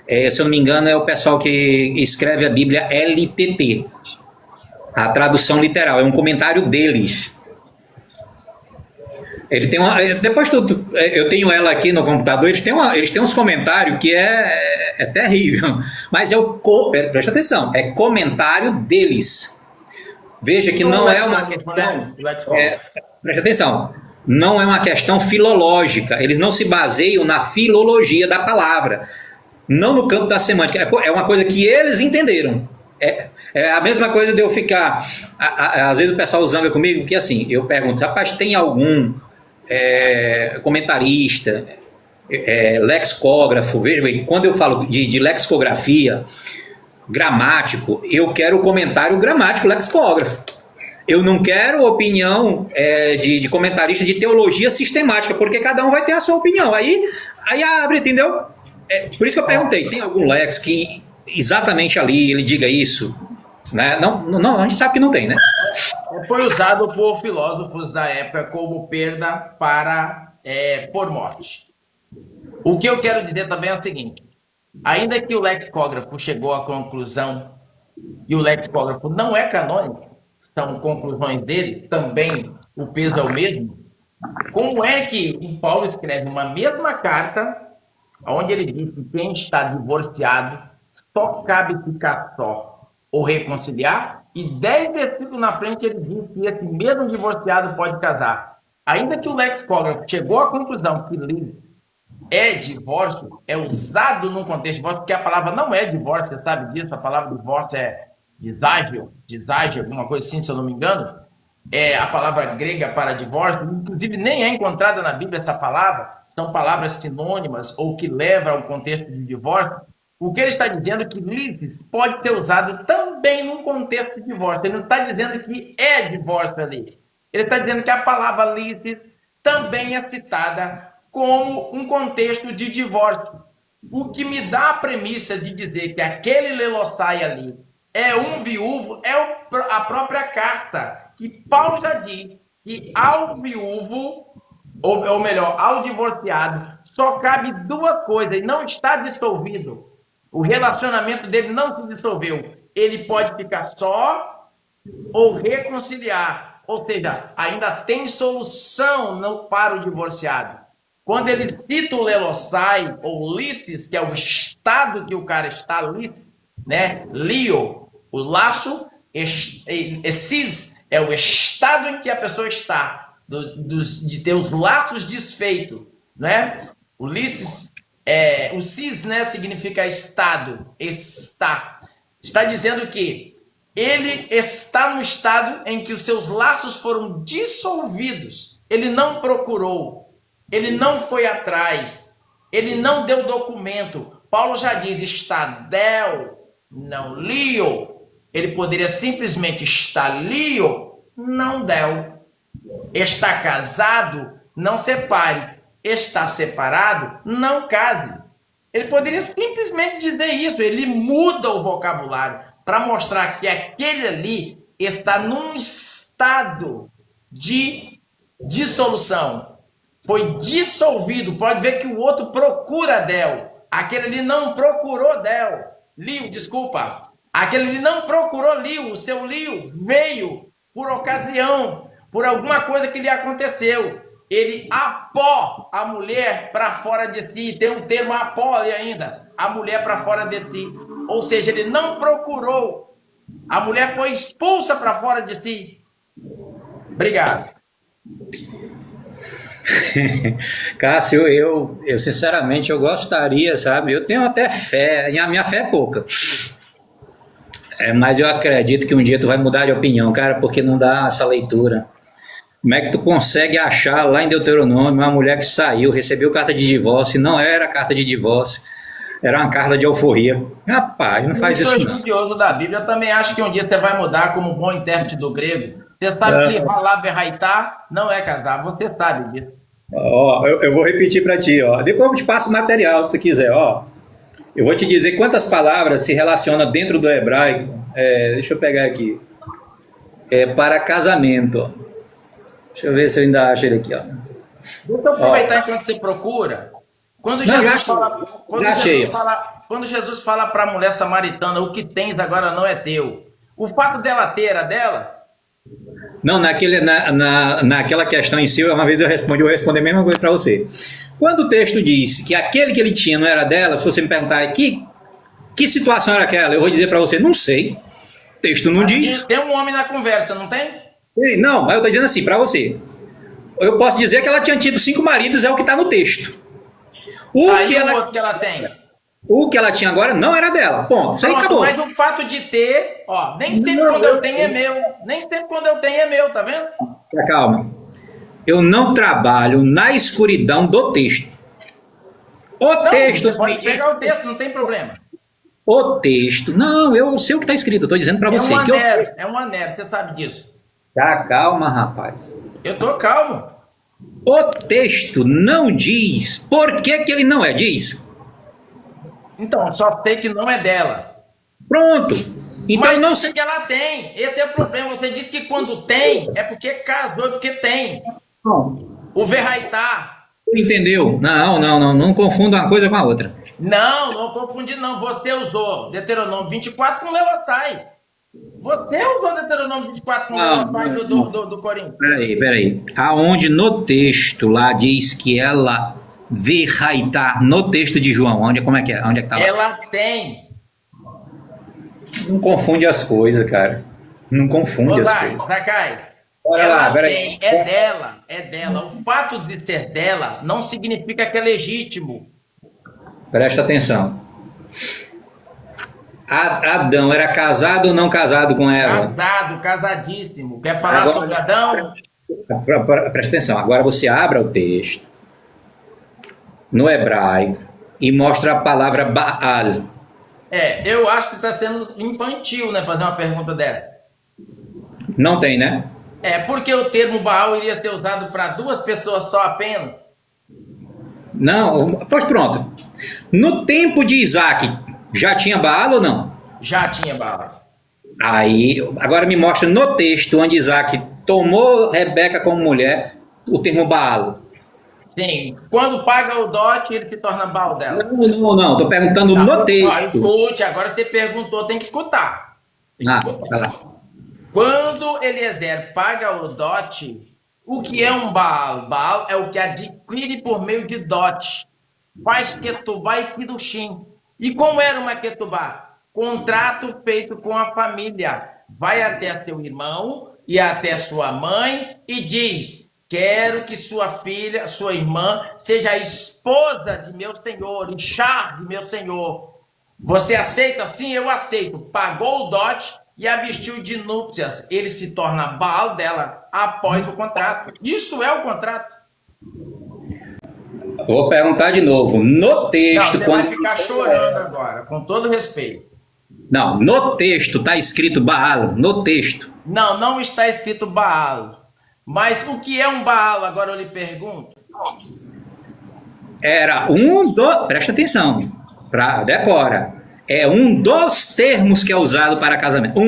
se eu não me engano, é o pessoal que escreve a Bíblia LTT. A tradução literal, é um comentário deles. Ele tem depois eu tenho ela aqui no computador, eles têm uns comentários que é terrível, mas presta atenção, é comentário deles. Veja que não é uma questão, presta atenção, não é uma questão filológica, eles não se baseiam na filologia da palavra, não no campo da semântica, é uma coisa que eles entenderam. É a mesma coisa de eu ficar, às vezes o pessoal zanga comigo, que assim, eu pergunto, rapaz, tem algum comentarista, lexicógrafo, veja bem, quando eu falo de lexicografia, gramático, eu quero o comentário gramático lexicógrafo. Eu não quero opinião de comentarista de teologia sistemática, porque cada um vai ter a sua opinião. Aí abre, entendeu? Por isso que eu perguntei, tem algum lex que exatamente ali ele diga isso? Né? Não, a gente sabe que não tem, né? Foi usado por filósofos da época como perda por morte. O que eu quero dizer também é o seguinte, ainda que o lexicógrafo chegou à conclusão, e o lexicógrafo não é canônico, são conclusões dele, também o peso é o mesmo, como é que o Paulo escreve uma mesma carta, onde ele diz que quem está divorciado só cabe ficar só ou reconciliar, e 10 versículos na frente ele diz que esse mesmo divorciado pode casar. Ainda que o lexicógrafo chegou à conclusão que divórcio, é usado num contexto de divórcio, porque a palavra não é divórcio, você sabe disso, a palavra divórcio é deságio, alguma coisa assim, se eu não me engano, é a palavra grega para divórcio, inclusive nem é encontrada na Bíblia essa palavra, são palavras sinônimas ou que levam ao contexto de divórcio. O que ele está dizendo é que lisis pode ser usado também num contexto de divórcio. Ele não está dizendo que é divórcio ali. Ele está dizendo que a palavra lisis também é citada como um contexto de divórcio. O que me dá a premissa de dizer que aquele lelossai ali é um viúvo é a própria carta, que Paulo já diz que ao viúvo, ou melhor, ao divorciado, só cabe 2 coisas, e não está dissolvido. O relacionamento dele não se dissolveu. Ele pode ficar só ou reconciliar. Ou seja, ainda tem solução para o divorciado. Quando ele cita o lelossai ou listis, que é o estado que o cara está, listis, né? Lio, O laço, cis, é o estado em que a pessoa está, de ter os laços desfeitos, né? Ulisses, o cis, né, significa estado, está dizendo que ele está no estado em que os seus laços foram dissolvidos. Ele não procurou, ele não foi atrás, ele não deu documento. Paulo já diz, está del, não lio. Ele poderia simplesmente estar lio, não del. Está casado, não separe. Está separado, não case. Ele poderia simplesmente dizer isso. Ele muda o vocabulário para mostrar que aquele ali está num estado de dissolução. Foi dissolvido. Pode ver que o outro procura del. Aquele ali não procurou del. Liu, desculpa. Aquele ali não procurou Liu. O seu Liu veio por ocasião, por alguma coisa que lhe aconteceu. Ele apó a mulher para fora de si. Tem um termo apó ali ainda. A mulher para fora de si. Ou seja, ele não procurou. A mulher foi expulsa para fora de si. Obrigado. Cássio, eu sinceramente eu gostaria, sabe? Eu tenho até fé, e a minha fé é pouca. Mas eu acredito que um dia tu vai mudar de opinião, cara, porque não dá essa leitura. Como é que tu consegue achar lá em Deuteronômio uma mulher que saiu, recebeu carta de divórcio, e não era carta de divórcio, era uma carta de alforria? Rapaz, não faz isso não. Eu sou estudioso da Bíblia, eu também acho que um dia você vai mudar como bom intérprete do grego. Você sabe que falar verraitar não é casar, você sabe disso. Ó, eu vou repetir para ti, ó. Depois eu te passo material se tu quiser, ó. Eu vou te dizer quantas palavras se relacionam dentro do hebraico. Deixa eu pegar aqui. Para casamento, ó. Deixa eu ver se eu ainda acho ele aqui, ó. Deixa eu aproveitar enquanto você procura. Quando Jesus fala para a mulher samaritana, o que tens agora não é teu. O fato dela ter era dela? Não, naquela questão em si, uma vez eu vou responder a mesma coisa para você. Quando o texto diz que aquele que ele tinha não era dela, se você me perguntar que situação era aquela, eu vou dizer para você, não sei. O texto não diz. Tem um homem na conversa, não tem? Não, mas eu estou dizendo assim, para você. Eu posso dizer que ela tinha tido 5 maridos, é o que está no texto. O outro que ela tem? O que ela tinha agora não era dela. Ponto. Isso aí acabou. Mas o fato de ter, ó, nem sempre quando eu tenho é meu. Nem sempre quando eu tenho é meu, tá vendo? Calma. Eu não trabalho na escuridão do texto. Texto. Você pode pegar o texto, não tem problema. O texto. Não, eu sei o que está escrito. Eu estou dizendo para você. É um anel, você sabe disso. Tá, calma, rapaz. Eu tô calmo. O texto não diz por que ele não é. Diz. Então, só sei que não é dela. Pronto. Então, mas não sei que ela tem. Esse é o problema. Você diz que quando tem, é porque casou, é porque tem. O verraitar. Entendeu? Não confunda uma coisa com a outra. Não confundi não. Você usou Deuteronômio 24 com Lelosai. Você usou Deuteronômio 24 com Lelosai do Coríntios. Peraí. Aonde no texto lá diz que ela verraitar, no texto de João, como é que é? Onde é que tá lá? Ela tem. Não confunde as coisas, cara. Não confunde as coisas. Zakai. Ela tem, é dela. O fato de ser dela não significa que é legítimo. Presta atenção. Adão era casado ou não casado com ela? Casado, casadíssimo. Quer falar sobre Adão? Presta atenção. Agora você abra o texto no hebraico e mostra a palavra Baal. Eu acho que está sendo infantil, né? Fazer uma pergunta dessa. Não tem, né? Porque o termo Baal iria ser usado para 2 pessoas só apenas? Não, pois pronto. No tempo de Isaac, já tinha Baal ou não? Já tinha Baal. Aí, agora me mostra no texto onde Isaac tomou Rebeca como mulher, o termo Baal. Sim, quando paga o dote, ele se torna Baal dela. Não, tô perguntando no texto. Escute, agora você perguntou, tem que escutar. Vai lá. Quando Eliezer paga o dote, o que é um Baal? Baal é o que adquire por meio de dote. Faz ketubá e kirushim. E como era uma ketubá? contrato feito com a família. Vai até seu irmão e até sua mãe e diz: quero que sua filha, sua irmã, seja a esposa de meu senhor, enxar de meu senhor. Você aceita? Sim, eu aceito. Pagou o dote e a vestiu de núpcias. Ele se torna Baal dela após o contrato. Isso é o contrato. Vou perguntar de novo. No texto, Não, você quando vai ficar chorando agora, com todo respeito. Não, no texto está escrito Baal, no texto. Não, não está escrito Baal. Mas o que é um Baal? Agora eu lhe pergunto. Era presta atenção, decora. É um dos termos que é usado para casamento.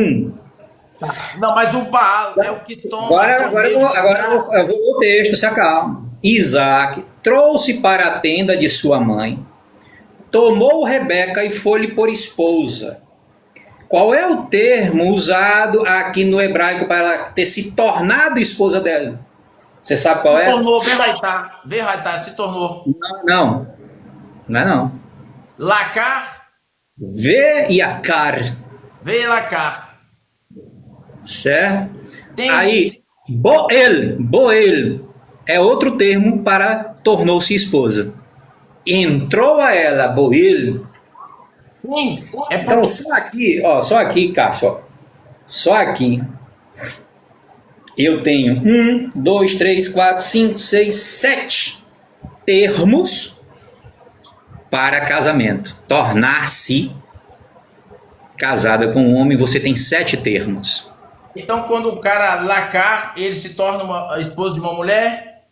Não, mas o Baal é o que toma. Agora eu vou no texto, se acalma. Isaac trouxe para a tenda de sua mãe, tomou Rebeca e foi-lhe por esposa. Qual é o termo usado aqui no hebraico para ela ter se tornado esposa dela? Você sabe qual é? Se tornou, Verraitá, se tornou. Não é não. Lacar, Veiacar. Velacar. Certo? Tem. Aí, Boel é outro termo para tornou-se esposa. Entrou a ela, Boel. Sim, é Então, porque... só aqui, Cássio, ó. Só aqui eu tenho 1, 2, 3, 4, 5, 6, 7 termos para casamento. Tornar-se casada com um homem, você tem 7 termos. Então, quando o cara lacar, ele se torna uma esposa de uma mulher?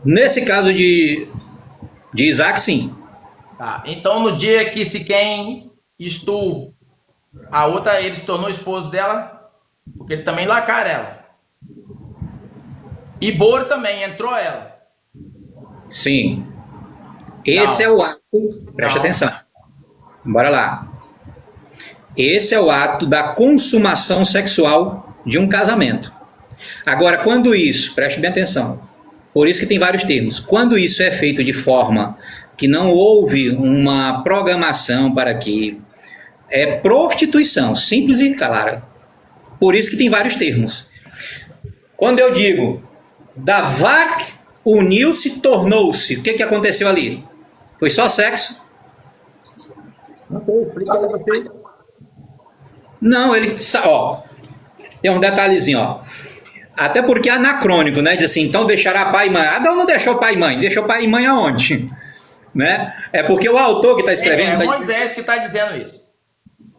Nesse caso de Isaac, sim. Tá. Então, no dia que Siquém estou, a outra, ele se tornou esposo dela, porque ele também lacar ela. E Bor também, entrou ela. Sim. Esse é o ato, preste atenção. Bora lá. Esse é o ato da consumação sexual de um casamento. Agora, quando isso, preste bem atenção, por isso que tem vários termos, quando isso é feito de forma que não houve uma programação para que é prostituição, simples e clara. Por isso que tem vários termos. Quando eu digo Davak uniu-se, tornou-se, o que aconteceu ali? Foi só sexo? Não, ele, ó, tem um detalhezinho, ó. Até porque é anacrônico, né? Diz assim, então deixará pai e mãe. Adão não deixou pai e mãe, deixou pai e mãe aonde? Né? É porque o autor que está escrevendo... É Moisés que está dizendo isso.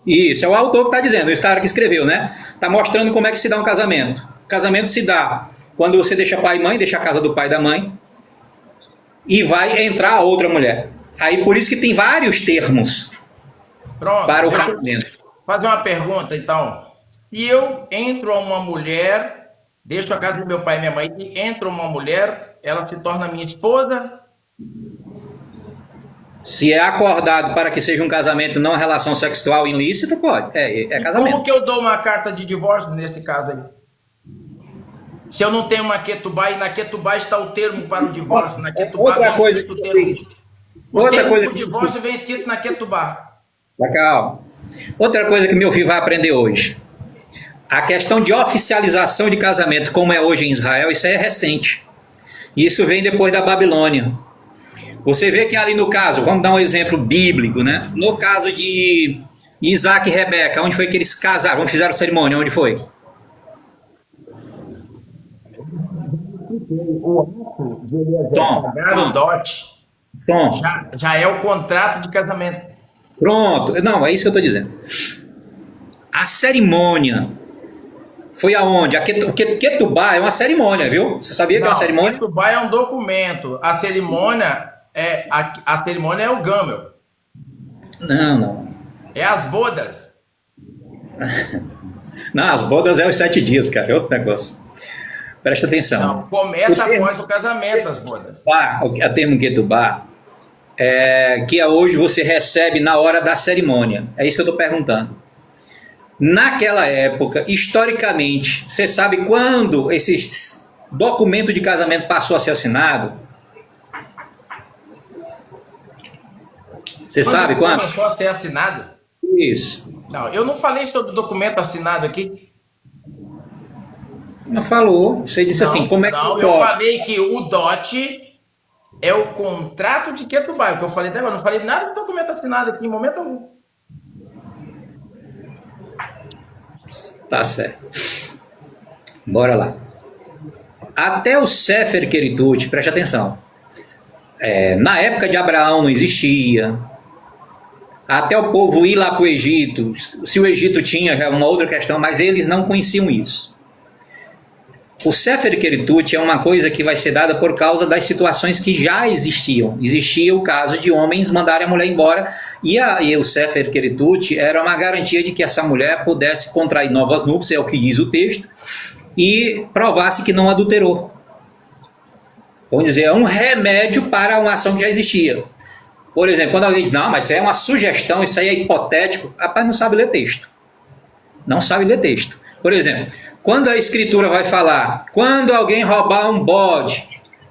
Isso, é o autor que está dizendo, esse cara que escreveu, né? Está mostrando como é que se dá um casamento. O casamento se dá quando você deixa pai e mãe, deixa a casa do pai e da mãe, e vai entrar a outra mulher. Aí por isso que tem vários termos. Pronto, para o casamento. Fazer uma pergunta, então. Se eu entro a uma mulher, deixo a casa do meu pai e minha mãe, e entra uma mulher, ela se torna minha esposa? Se é acordado para que seja um casamento, não relação sexual ilícita, pode. É casamento. Como que eu dou uma carta de divórcio nesse caso aí? Se eu não tenho uma Ketubá, e na Ketubá está o termo para o divórcio, na Ketubá outra vem coisa escrito o termo. Outra coisa O divórcio vem escrito na Ketubá. Calma. Outra coisa que meu filho vai aprender hoje. A questão de oficialização de casamento, como é hoje em Israel, isso aí é recente. Isso vem depois da Babilônia. Você vê que ali no caso, vamos dar um exemplo bíblico, né? No caso de Isaac e Rebeca, onde foi que eles casaram? Onde fizeram a cerimônia? Onde foi? Tom. Já é o contrato de casamento. Pronto. Não, é isso que eu estou dizendo. A cerimônia foi aonde? O Ketubá é uma cerimônia, viu? Você sabia que é uma cerimônia? Ketubá é um documento. A cerimônia é o Gamel. Não. É as bodas. Não, as bodas é os 7 dias, cara. É outro negócio. Presta atenção. Não, começa após o casamento as bodas. O termo Ketubá é que hoje você recebe na hora da cerimônia. É isso que eu estou perguntando. Naquela época, historicamente, você sabe quando esse documento de casamento passou a ser assinado? Você sabe quando? Começou a ser assinado? Isso. Não, eu não falei sobre o documento assinado aqui. Não falou. Você disse assim, como é que não, eu falei que o DOT é o contrato de quê do bairro, que eu falei até agora. Não falei nada de documento assinado aqui em momento algum. Tá certo. Bora lá. Até o Sefer Keritut, preste atenção. Na época de Abraão não existia. Até o povo ir lá para o Egito, se o Egito tinha já uma outra questão, mas eles não conheciam isso. O Sefer Keritut é uma coisa que vai ser dada por causa das situações que já existiam. Existia o caso de homens mandarem a mulher embora, e o Sefer Keritut era uma garantia de que essa mulher pudesse contrair novas núpcias, é o que diz o texto, e provasse que não adulterou. Vamos dizer, é um remédio para uma ação que já existia. Por exemplo, quando alguém diz, não, mas isso aí é uma sugestão, isso aí é hipotético, rapaz, não sabe ler texto. Não sabe ler texto. Por exemplo, quando a escritura vai falar, quando alguém roubar um bode,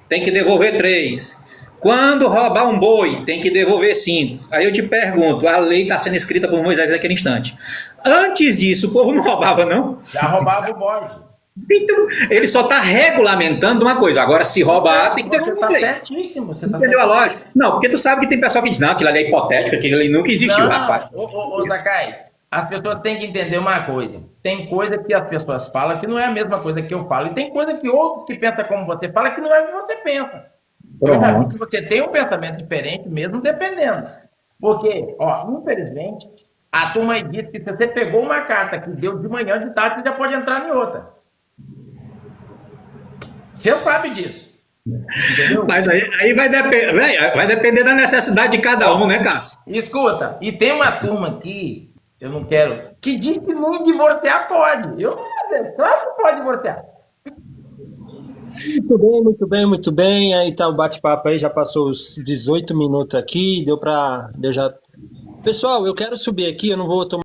tem que devolver 3. Quando roubar um boi, tem que devolver 5. Aí eu te pergunto, a lei está sendo escrita por Moisés naquele instante. Antes disso, o povo não roubava, não? Já roubava o bode. Então, ele só está regulamentando uma coisa. Agora, se roubar, tem que devolver. Você está certíssimo. Você tá Entendeu a lógica? Não, porque tu sabe que tem pessoal que diz, não, aquilo ali é hipotético, aquilo ali nunca existiu, não, rapaz. Ô, Zakai, as pessoas têm que entender uma coisa. Tem coisa que as pessoas falam que não é a mesma coisa que eu falo. E tem coisa que outros que pensam como você fala que não é o que você pensa. Pronto. Você tem um pensamento diferente mesmo dependendo. Porque, infelizmente, a turma aí diz que se você pegou uma carta que deu de manhã, de tarde, você já pode entrar em outra. Você sabe disso. Entendeu? Mas aí vai depender da necessidade de cada um, né, Cássio? Escuta, e tem uma turma aqui, eu não quero, que diz que não divorciar pode. Eu não vou dizer, claro que pode divorciar. Muito bem, muito bem, muito bem. Aí tá o bate-papo aí, já passou os 18 minutos aqui, deu já... Pessoal, eu quero subir aqui, eu não vou tomar